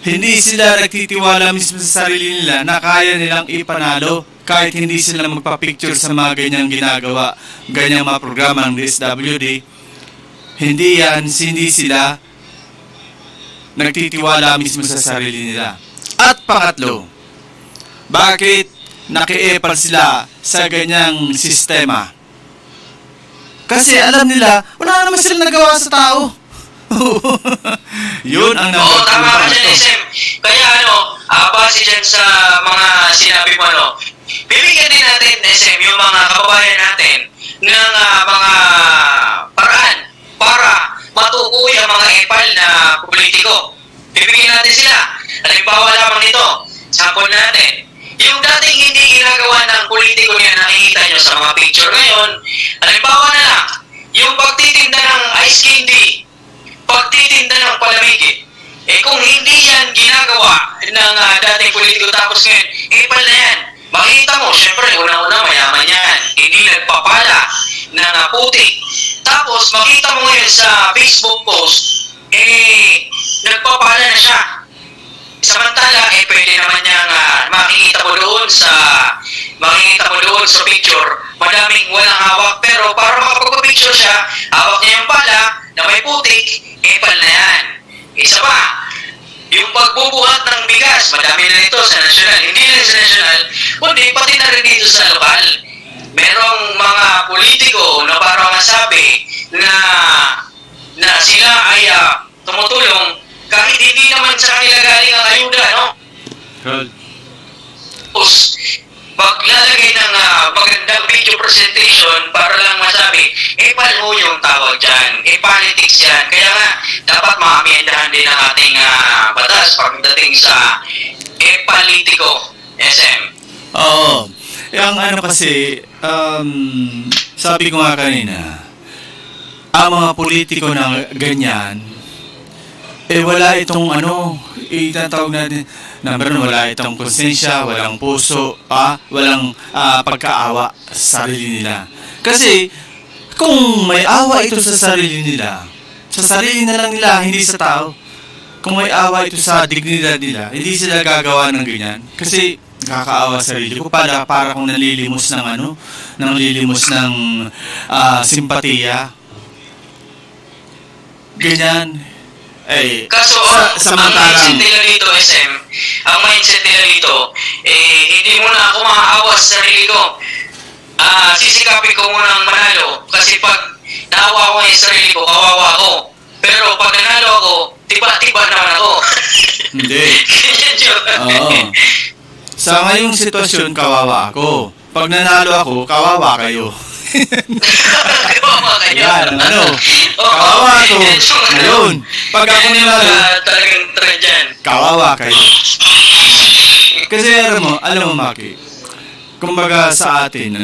Hindi sila nagtitiwala mismo sa sarili nila na kaya nilang ipanalo kahit hindi sila magpa-picture sa mga ganyang ginagawa, ganyang mga programa ng DSWD. Hindi sila nagtitiwala mismo sa sarili nila. At pangatlo, bakit nakiepal sila sa ganyang sistema? Kasi alam nila, wala naman sila nagawa sa tao. Yun ang Oo, tama ka dyan, SM. Kaya base dyan sa mga sinabi mo, bibigyan din natin, SM, yung mga kababayan natin ng mga paraan para matukoy ang mga epal na politiko. Bibigyan natin sila. Halimbawa lamang nito, sample natin. Yung dating hindi ginagawa ng politiko niya, nakikita nyo sa mga picture ngayon, halimbawa na lang, yung pagtitinda ng ice candy, pagtitinda ng palamig, kung hindi yan ginagawa ng dating politiko tapos ngayon, ipal na yan. Makita mo, syempre, una-una mayaman yan. Hindi nagpapala ng putik. Tapos, makita mo ngayon sa Facebook post, nagpapala na siya. Samantala, pwede naman niyang makikita mo doon sa picture, madaming walang hawak, pero para makapagpa-picture siya, hawak niya yung pala na may putik, epal na yan. Isa pa, yung pagbubuhat ng bigas, madami na ito sa nasyonal, hindi lang sa nasyonal, kundi pati na rin dito sa lokal. Merong mga politiko na parang masabi na sila ay tumutulong kahit hindi naman sa kanila galing ang ayuda, no? Tapos, paglalagay ng magandang video presentation para lang masabi, epal ho yung tawag dyan, politics yan. Kaya nga, dapat maamiendahan din ang ating batas pagdating sa politiko, SM. Oo. Yung kasi, sabi ko nga kanina, ang mga politiko na ganyan, wala itong itatawag natin, number 1, wala itong konsensya, walang puso, walang pagkaawa sa sarili nila. Kasi, kung may awa ito sa sarili nila, sa sarili na lang nila, hindi sa tao. Kung may awa ito sa dignidad nila, hindi sila gagawa ng ganyan. Kasi, nakakaawa sa sarili ko, para kung nalilimos ng simpatiya. Ganyan. Kaso, ang mindset nila dito, SM, hindi muna ako makaawa sa sarili ko. Sisikapin ko munang manalo. Kasi pag naawa ko yung sarili ko, kawawa ako. Pero pag nanalo ako, tiba-tiba naman ako. Hindi. Oo. Sa ngayong sitwasyon, kawawa ako. Pag nanalo ako, kawawa kayo. Yan, kawawa ako. Ngayon, pag ako nanalo, talagang trend yan. Kawawa kayo. Kasi alam mo, Maki, kumbaga sa atin,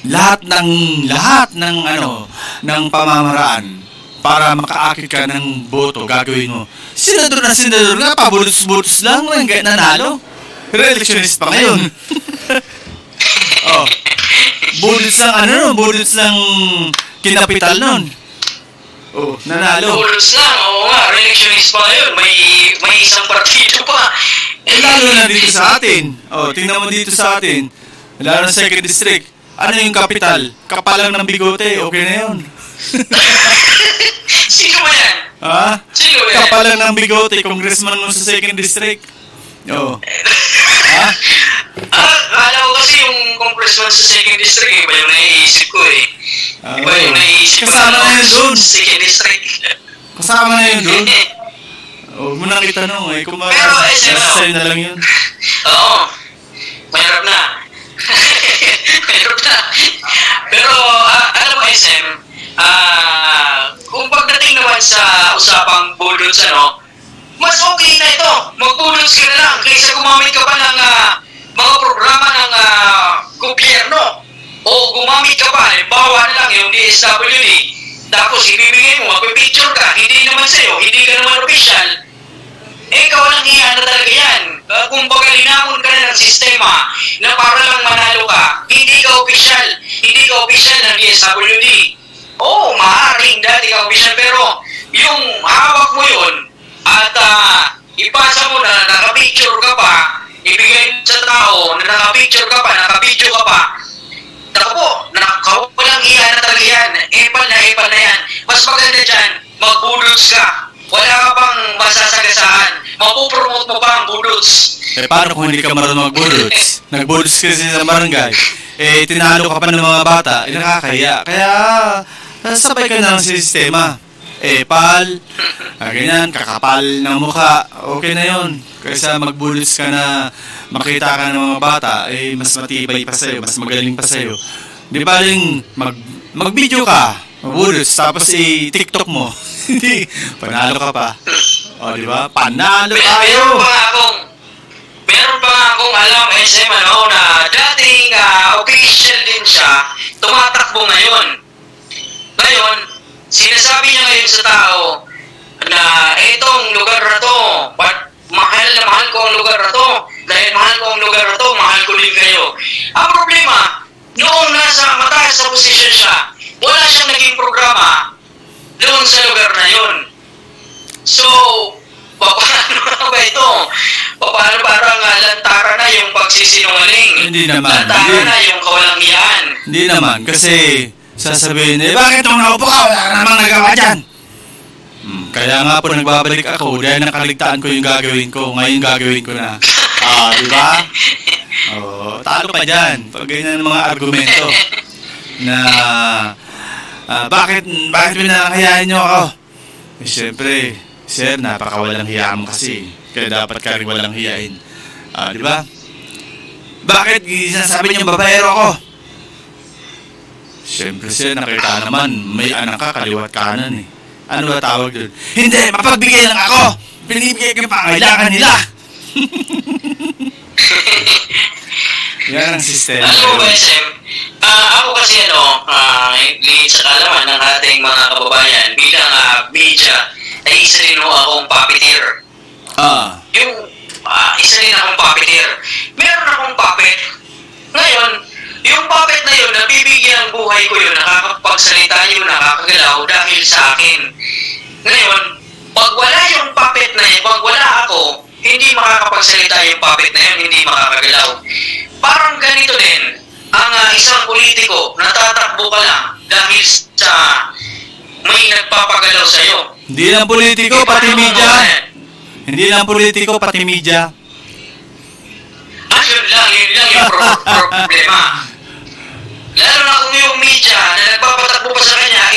lahat ng pamamaraan para makaakit ka ng boto, gagawin mo. Senador nga, pabulos-bulos lang, nanalo. Pero electionist pa ngayon. Bullets lang kinapital nun. Nanalo. Bullets lang, oo nga, electionist pa ngayon, may isang partido pa. Lalo na dito sa atin. Tingnan mo dito sa atin. Lalo na 2nd District. Ano yung kapital? Kapalang ng bigote, okay na yun. Sino ba yan? Sino ba yan? Kapalang ng bigote, congressman mo sa 2nd District. Akala ko kasi yung congressman sa 2nd District, iba yung naiisip ko eh. Iba yung naiisip ko. Kasama na yun doon. 2nd District. Kasama na yun doon. Huwag mo nang itanong eh. Kung pero sa'yo na lang yun. Oo. Mahirap na. Pero, alam mo, SM, kung pagdating naman sa usapang bullets, mas okay na ito. Mag-bullets ka na lang kaysa gumamit ka pa ng mga programa ng gobyerno. O gumamit ka pa, halimbawa na lang yung DSWD, tapos ibibigay mo, magpipicture ka, hindi naman sa'yo, hindi ka naman official, ikaw lang hiya na talaga yan. Kumbaga linamon ka na ng sistema na para lang manalo ka, hindi ka official ng DSWD. Oo, maaaring dati ka official, pero yung hawak mo yun at ipasa mo na nakapicture ka pa, ibigay mo sa tao na nakapicture ka pa, nakabidyo ka pa, walang hiya na talaga yan. Epal na yan. Mas maganda dyan, mag-budots ka. Wala ka pang masasagasaan. Mapupromote mo pa ang budots. Paano kung hindi ka marunong mag-budots? Nag-budots kasi sa barangay. Tinalo ka pa ng mga bata. Nakakaya. Kaya, sabay ka na ng sistema. Epal, ganyan, kakapal ng mukha. Okay na yun. Kaysa mag-budots ka na makita ka ng mga bata, mas matibay pa sa'yo, mas magaling pa sa'yo. Di ba rin mag-video ka, mag-budots, tapos TikTok mo. Hindi, panalo ka pa. O, di ba? Panalo tayo! Meron pa nga akong alam, SM, na dating official din siya, tumatakbo ngayon. Ngayon, sinasabi niya ngayon sa tao na itong lugar na to, mahal na mahal ko ang lugar na to, dahil mahal ko ang lugar na to, mahal ko din kayo. Ang problema, noong nasa mataas sa posisyon siya, wala siyang naging programa doon sa lugar na yun. So, paano ba ito? Paano parang lantara na yung pagsisinungaling? Hindi naman. Lantara na yung kawalangian. Hindi naman, kasi sasabihin, bakit nung naupo ka? Wala ka namang nagawa dyan. Kaya nga po nagbabalik ako dahil nakaligtaan ko yung gagawin ko. Ngayon gagawin ko na. Di ba? Talo pa dyan. Pag ganyan ng mga argumento na bakit pinangayahin nyo ako? Siyempre, sir, napakawalang hiya mo kasi. Kaya dapat ka rin walang hiyain. Di ba? Bakit sinasabi nyo babaero ako? Siyempre, sir, nakita naman, may anak ka, kaliwat kanan eh. Ano ba tawag doon? Hindi, mapagbigay lang ako! Pinibigay ko yung pangailangan nila! Yan ang sistema. Alam mo ba, SM? Ako kasi liit sa kalaman ng ating mga kababayan bilang media ay isa rin akong puppeteer. Isa rin akong puppeteer. Meron akong puppet. Ngayon, yung puppet na yun, nabibigyan ang buhay ko yun, nakakapagsalita yun, nakakagalaw dahil sa akin. Ngayon, pag wala yung puppet na yun, pag wala ako, hindi makakapagsalita yung puppet na yun, hindi makakagalaw. Parang ganito din, ang isang politiko, natatakbo ka lang dahil sa may nagpapagalaw sa'yo. Hindi lang politiko, pati media. Hindi lang politiko, pati media. Yun lang yung problema. Lalo na kung yung media na nagpapatakbo pa sa kanya,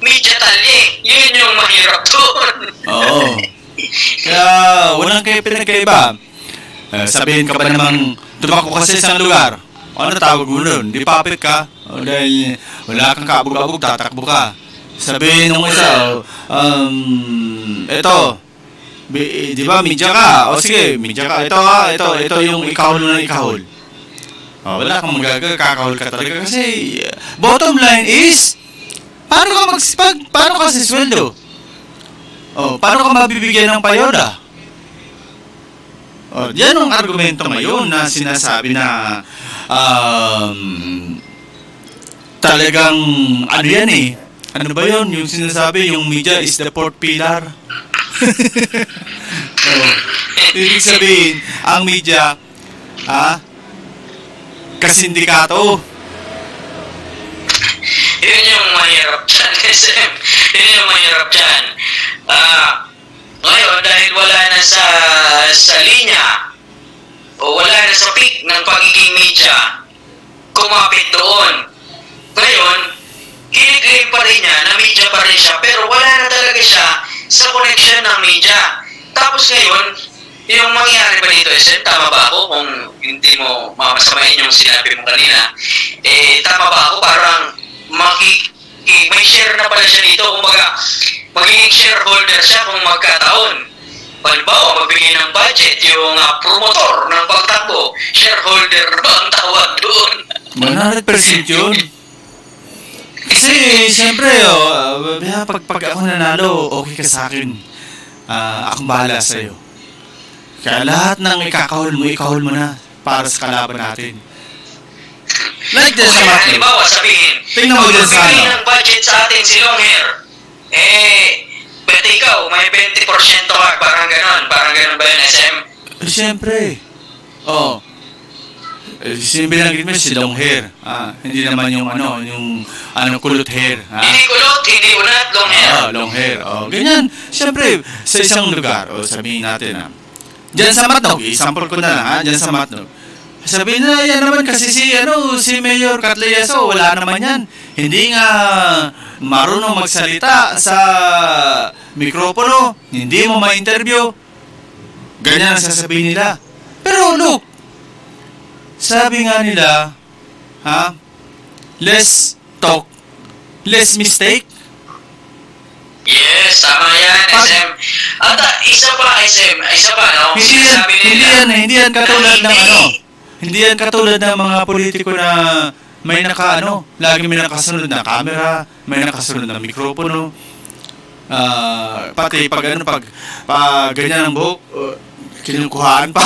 media talye. Yun yung mahirap doon. Oo. Kaya walang kayo pinagkaiba. Sabihin ka ba namang tumakbo kasi sa isang lugar? Ano tawag mo nun? Di puppet ka? Dahil wala kang kaabog-abog, tatakbo ka. Sabihin nung isa, di ba, media ka? O sige, media ka. Ito yung ikahol ng ikahol. Wala kang magagawa, kakahol ka talaga. Kasi, bottom line is, paano ka sisweldo? Paano ka mabibigyan ng payoda? Yan ang argumento ngayon na sinasabi na talagang ano yan eh. Ano ba yun? Yung sinasabi, yung media is the fourth pillar. Ibig sabihin, ang media, kasindikato. Yun yung mahirap dyan, SM. Yun yung mahirap dyan. Ngayon, dahil wala na sa linya, o wala na sa peak ng pagiging media, kumapit doon. Ngayon, kiniklaim pa rin niya na media pa rin siya, pero wala na talaga siya sa connection ng media. Tapos ngayon, yung mangyari ba dito, SM, tama ba ako kung hindi mo mamasamahin yung sinabi mo kanina? Tama ba ako? Parang may share na pala siya dito. Kumbaga, magiging shareholder siya kung magkataon. Halimbawa, magbigay ng budget yung promotor ng pagtakbo, shareholder ba ang tawag doon? 100% yun. Kasi, siyempre, pag ako nanalo, okay ka sa akin. Akong bahala sa'yo. Kaya lahat ng ikakahol mo na para sa kalaban natin. Like this, okay, halimbawa, sabihin, tingnan mo dyan sa magbigay ng budget sa atin si Longhair. Pwede ikaw, may 20% ka, parang ganon ba yun, SM? Siyempre. Binanggit mo si Longhair. Hindi naman yung kulot hair. Hindi kulot, hindi unat, Longhair. Longhair. Ganyan. Siyempre, sa isang lugar, sabihin natin, dyan sa Matnog, sample ko na lang, dyan sa Matnog. Sabihin na, yan naman kasi si Mayor Catleyaso, wala naman yan. Hindi nga marunong magsalita sa mikropono, hindi mo ma-interview. Ganyan ang sasabihin nila. Pero look, sabi nga nila, less talk, less mistake. Yes, tama yan, SM. At isa pa, no? Hindi yan katulad ng hindi yan katulad ng mga politiko na may lagi may nakasunod na camera, may nakasunod na mikropono. Pati pag ganyan ang buhok, kinukuhaan pa.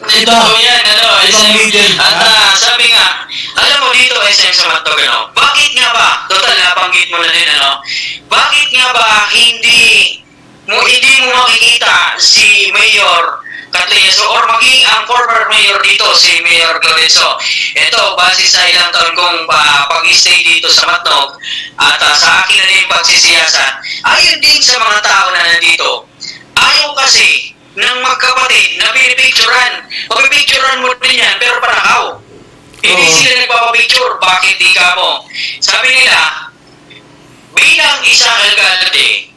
Totoo yan, SM. At sabi nga, alam mo dito, SM sa Matnog, bakit nga ba, total nabanggit mo na din, bakit nga ba hindi mo makikita si Mayor Catleyaso or maging ang former mayor dito, si Mayor Claveso? Ito, base sa ilang taon kong pag-stay dito sa Matnog at sa akin na din pagsisiyasat, ayon din sa mga tao na nandito, ayaw kasi ng magkapatid na pinipicturan. Papipicturan mo din yan, pero panakaw. Hindi sila nagpapapicture. Bakit di ka mo? Sabi nila, bilang isang alkalde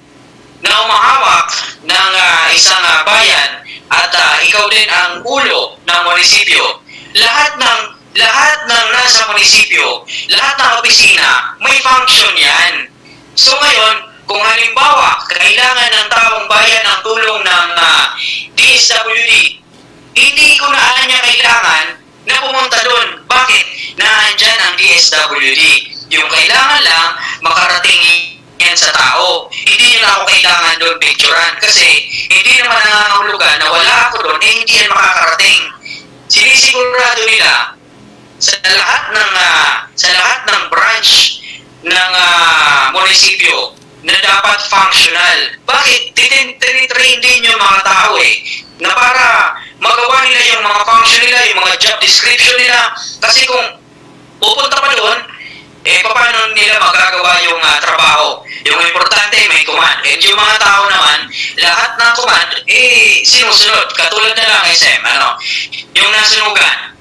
na umahawak ng isang bayan at ikaw din ang ulo ng munisipyo, lahat ng nasa munisipyo, lahat ng opisina, may function yan. So ngayon, kung halimbawa, kailangan ng taong bayan ang tulong ng DSWD, hindi ko na niya kailangan na pumunta doon. Bakit? Naandyan ang DSWD. Yung kailangan lang, makarating yan sa tao. Hindi nyo na ako kailangan doon picturean kasi hindi naman nangangahulugan na wala ako doon, hindi yan makakarating. Sinisigurado nila sa lahat ng branch ng munisipyo na dapat functional. Bakit? Tinitrain din yung mga tao na para magawa nila yung mga function nila, yung mga job description nila. Kasi kung pupunta pa doon, paano nila magagawa yung trabaho? Yung importante, may command. And yung mga tao naman, lahat ng command, sinusunod. Katulad na lang, SM, yung nasunugan.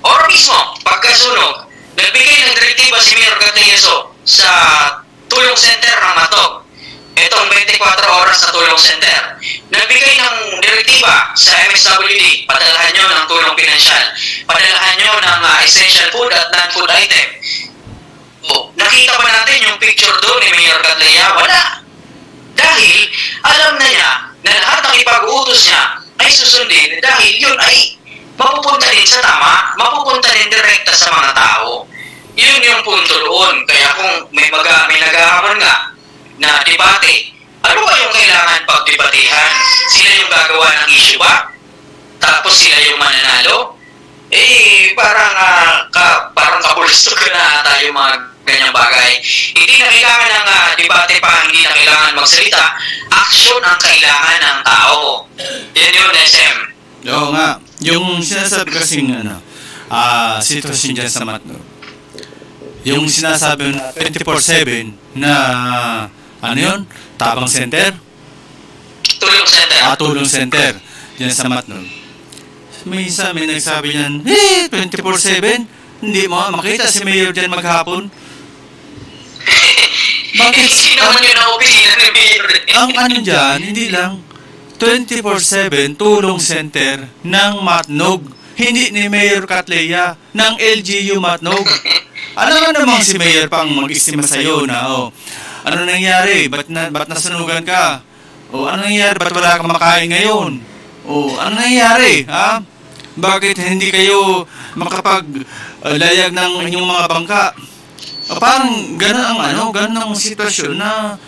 Or mismo, pagkasunog, nagbigay ng direktiba si Mayor Catleyaso sa tulong center ng Matnog. Itong 24 oras na tulong center. Nagbigay ng direktiba sa MSWD, padalahan nyo ng tulong pinansyal, padalahan nyo ng essential food at non-food item. Nakita ba natin yung picture doon ni Mayor Catleya? Wala. Dahil alam na niya na lahat ng ipag-uutos niya ay susundin dahil yun ay mapupunta din sa tama, mapupunta din direkta sa mga tao. Yun yung punto doon. Kaya kung may nagahamon nga na debate, ano ba yung kailangan pagdebatehan? Sila yung gagawa ng issue ba? Tapos sila yung mananalo? Parang kapulisto ka na ata yung mga ganyang bagay. Hindi na kailangan ng debate pa, hindi na kailangan magsalita. Action ang kailangan ng tao. Yan yun, SM. Oo nga. Yung sinasabi kasing sitwasyon dyan sa Matnog, yung sinasabi na 24/7 na Tabang Center? Tulong Center. Tulong Center. Diyan sa Matnog. May nagsabi niyan, 24/7? Hindi mo makita si Mayor dyan maghapon? Bakit? Hindi naman yun ang opisina ni Mayor. Ang dyan, hindi lang 24/7 tulong center ng Matnog. Hindi ni Mayor Catleya, ng LGU Matnog. Alam nga namang si Mayor pang mag-estima sa'yo na, Ano nangyari? Ba't nasunugan ka? O ano nangyari? Ba't wala kang makain ngayon? O ano nangyari? Ha? Bakit hindi kayo makapaglayag ng inyong mga bangka? Parang ganun ang sitwasyon na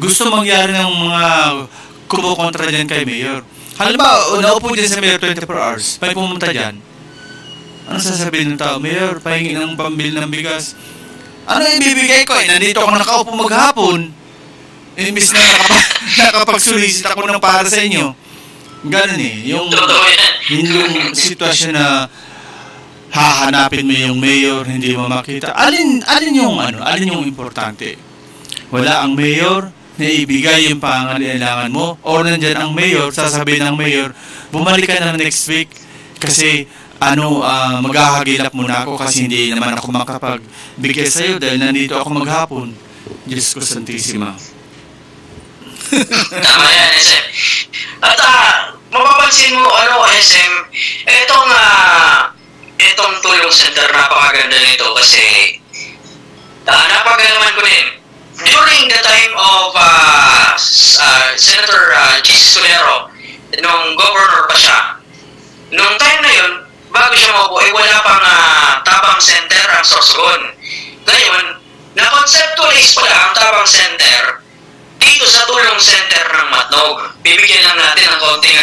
gusto mangyari ng mga kumukontra dyan kay Mayor. Halimbawa, naupo dyan sa Mayor 24 hours, may pumunta dyan. Ano sasabihin ng tao? Mayor, pahingi ng pambili ng bigas. Ano ibibigay ko? Nandito ako nakaupo maghapon. Imbis na nakapagsulisit ako ng para sa inyo. Ganun yung sitwasyon na hahanapin mo yung mayor, hindi mo makita. Alin yung importante? Wala ang mayor na ibigay yung pangangailangan mo, o nandyan ang mayor, sasabihin ng mayor, bumalik ka na next week kasi maghahagilap muna ako kasi hindi naman ako makapagbigay sa'yo dahil nandito ako maghapon. Diyos ko Santissima. Tama yan, SM. At mapapansin mo, SM, itong tulong center, napakaganda nito kasi napagalaman ko din. During the time of Senator Jesus Solero, nung governor pa siya, nung time na yun, bago siya maupo, wala pang Tabang Center ang Sorsogon. Ngayon, na-conceptualize pala ang Tabang Center dito sa tulong center ng Matnog. Bibigyan lang natin ng konting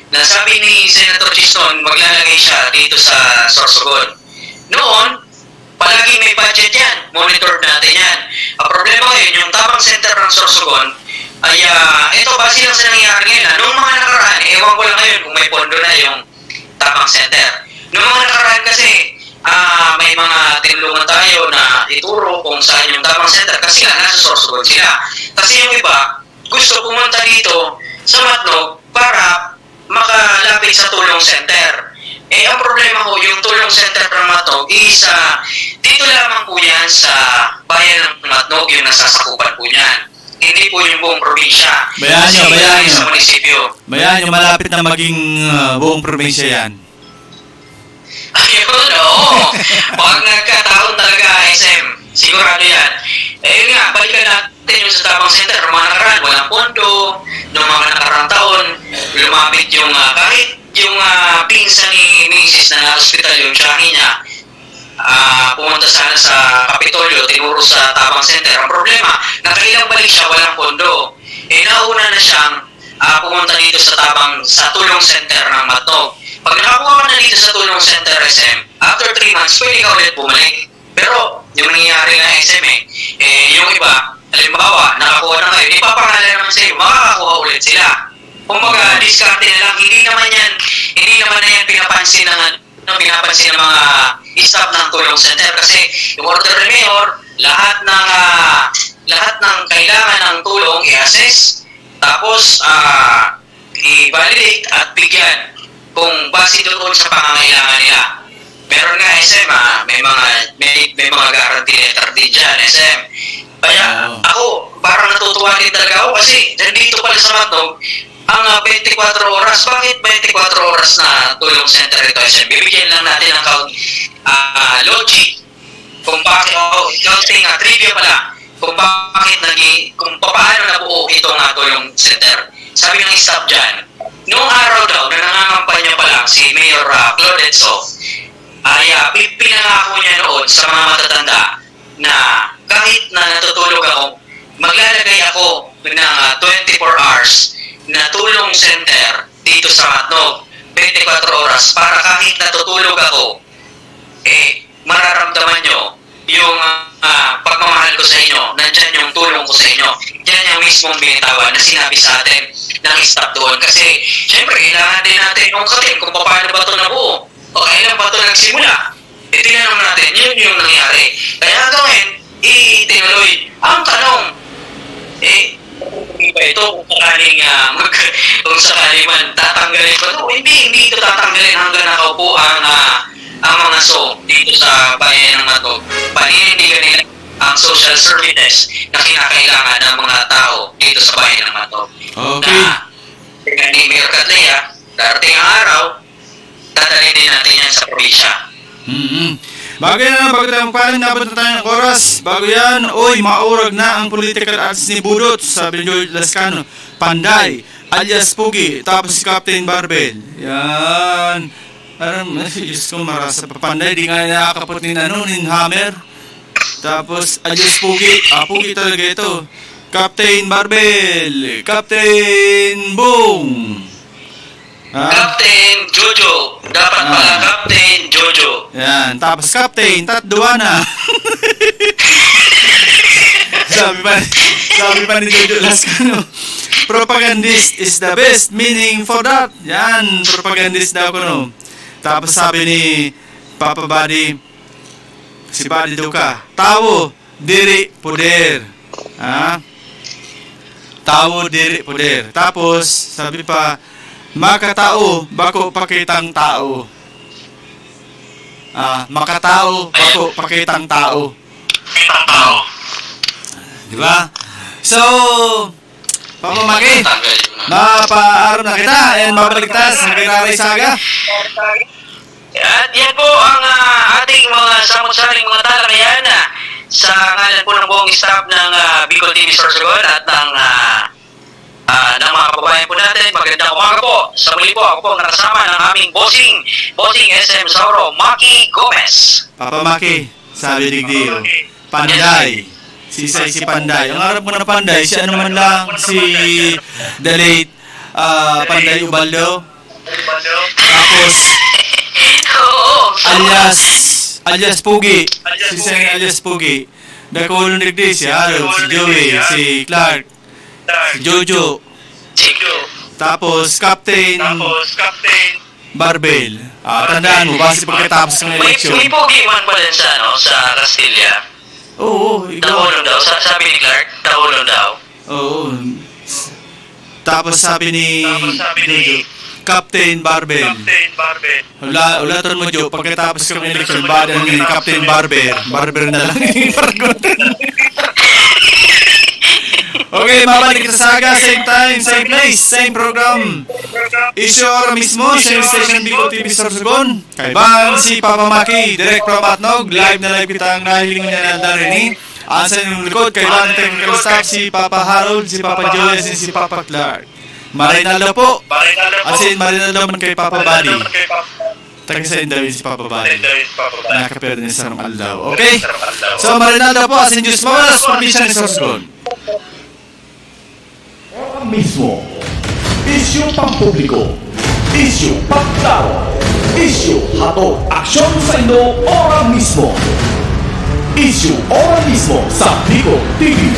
na sabi ni Senator Chiston, maglalagay siya dito sa Sorsogon. Noon, palagi may budget yan. Monitor natin yan. Ang problema ngayon, yung Tabang Center ng Sorsogon, ay ito base lang sa nangyari ngayon. Noong mga nakaraan, ewan ko lang ngayon kung may pondo na yung Tabang Center. Noong mga nakaraan kasi, may mga tinulungan tayo na ituro kung saan yung Tabang Center kasi nga nasa Sorsogon sila. Kasi yung iba, gusto pumunta dito sa Matnog para makalapit sa tulong center. Ang problema ko, yung tulong center ng Matnog is dito lamang po yan sa bayan ng Matnog, yung nasasakupan po niyan. Hindi po yung buong probinsya. Bayan nyo. Sa munisipyo. Bayan nyo, malapit na maging buong probinsya yan. Ayun, oo. Pag nagkataon talaga, SM, sigurado yan. Yun nga, balikan natin yung sa Tabang Center. Noong mga nakaraan, walang pondo. Noong mga nakarang taon, lumapit yung kahit yung pinsa ni Mrs. na na-hospital yung tiyahin niya, pumunta sana sa Kapitolyo, tinuro sa Tabang Center. Ang problema, nakailang balik siya, walang pondo. Nauna na siyang pumunta dito sa tulong center ng Matnog. Pag nakakuha ka na dito sa tulong center SM, after 3 months, pwede ka ulit bumalik. Pero, yung nangyayari na SM yung iba, halimbawa, nakakuha na ngayon, ipapangalan naman sa'yo, makakakuha ulit sila. Kumbaga, diskarte na lang, hindi naman na yan pinapansin ng mga staff ng tulong center kasi yung order ni Mayor, lahat ng kailangan ng tulong i-assess, tapos i-validate at bigyan kung base doon sa pangangailangan nila. Meron nga SM, may mga guarantee letter din dyan, SM. Kaya ako, parang natutuwa din talaga ako kasi nandito pala sa Matnog, ang 24 oras, bakit 24 oras na tulong center ito SM? Bibigyan lang natin ng logic kung bakit, trivia pala, kung paano nabuo itong tulong center. Sabi ng staff dyan, noong araw daw na nangangampanya pa lang si Mayor Clodenso, ay pinangako niya noon sa mga matatanda na kahit na natutulog ako, maglalagay ako ng 24 hours na tulong center dito sa Matnog, 24 oras, para kahit natutulog ako, mararamdaman nyo yung pagmamahal ko sa inyo, nandyan yung tulong ko sa inyo. Yan yung mismong binitawan na sinabi sa atin ng staff doon. Kasi, syempre, kailangan din natin ungkatin kung paano ba ito nabuo o kailan ba ito nagsimula. Tinanong natin, yun yung nangyari. Kaya hanggang ngayon, tinuloy. Ang tanong, iba ito kung sakali man tatanggalin ba ito? Hindi ito tatanggalin hanggang nakaupo ang mga dito sa bayan ng Matnog. Paninindigan nila ang social services na kinakailangan ng mga tao dito sa bayan ng Matnog. Okay. Na ni Mayor Catlea, darating ang araw, dadalhin din natin yan sa probinsya. Bago tayo magpaling, nabot na tayo ng oras. Bago yan, maurag na ang political ads ni Budot, sabi ni George Lascano. Panday, alias Pugi, tapos si Captain Barbel. Yan. Diyos ko, marasa pa. Panday, di nga nakakapot ni Hammer. Tapos, alias Pugi. Pugi talaga ito. Captain Barbel, Captain Boom. Captain Jojo. Dapat pala Captain Jojo. Yan. Tapos Captain Tatduana. sabi pa ni Jojo Lascano, propagandist is the best meaning for that. Yan. Propagandist daw ko, no. Tapos sabi ni Papa Buddy, si Buddy Duka, tawo, diri, poder. Tawo, diri, poder. Tapos, sabi pa, makatao, bako pakitang tao. Makatao, bako pakitang tao. Diba? So, Pamamaki, mapaaro na kita and mabalik tayo sa Kiraray Saga. At yan po ang ating mga samot-saring mga talakayan sa ngalan po ng buong staff ng Bicol TV Sorsogon at ng mga kababayan po natin. Magandang umaga po. Sa muli po, ako po nakasama ng aming bossing SM Sauro, Maki Gomez. Papa Maki, sabi Digdio, Panday. Si Panday. Ang harap mo na Panday, si ano man lang, si the late Panday Ubaldo. Tapos, alias Pugi. Si alias Pugi. Dakulong Digdi, si Harold, si Joey, si Clark, si Jojo. Tapos, Captain Barbel. Tandaan mo, base pagkatapos ng eleksyon. May Pugi man pa din sa Castilla. Oo, Tahulong daw. Sabi ni Clark, tahulong daw. Oo. Tapos sabi ni Jojo, Captain Barbel. Ulatan mo, Jo, pagkatapos ng eleksyon, bada ni Captain Barber na lang. Okay, mabalik sa Saga, same time, same place, same program. Issue oras mismo, same station Bicol TV Sorsogon. Kaiban si Papa Maki, direct from Atnog, live na live kita ang nahiling niya na darini. Ansa yung likod, kaiban technical staff si Papa Harold, si Papa Joel, si Papa Clark. Marinaldo po, asin Marinaldo man kay Papa Buddy. Taga-sain daw si Papa Buddy. Nakaperde ni Sarong Aldaw. Okay? So Marinaldo po, asin Diyos mawalas, permission ni Sorsogon. Mismo, isyu pampubliko, isyu pagklaro, isyu hatod aksyon sa inyo oras mismo. Isyu oras mismo sa Bicol TV.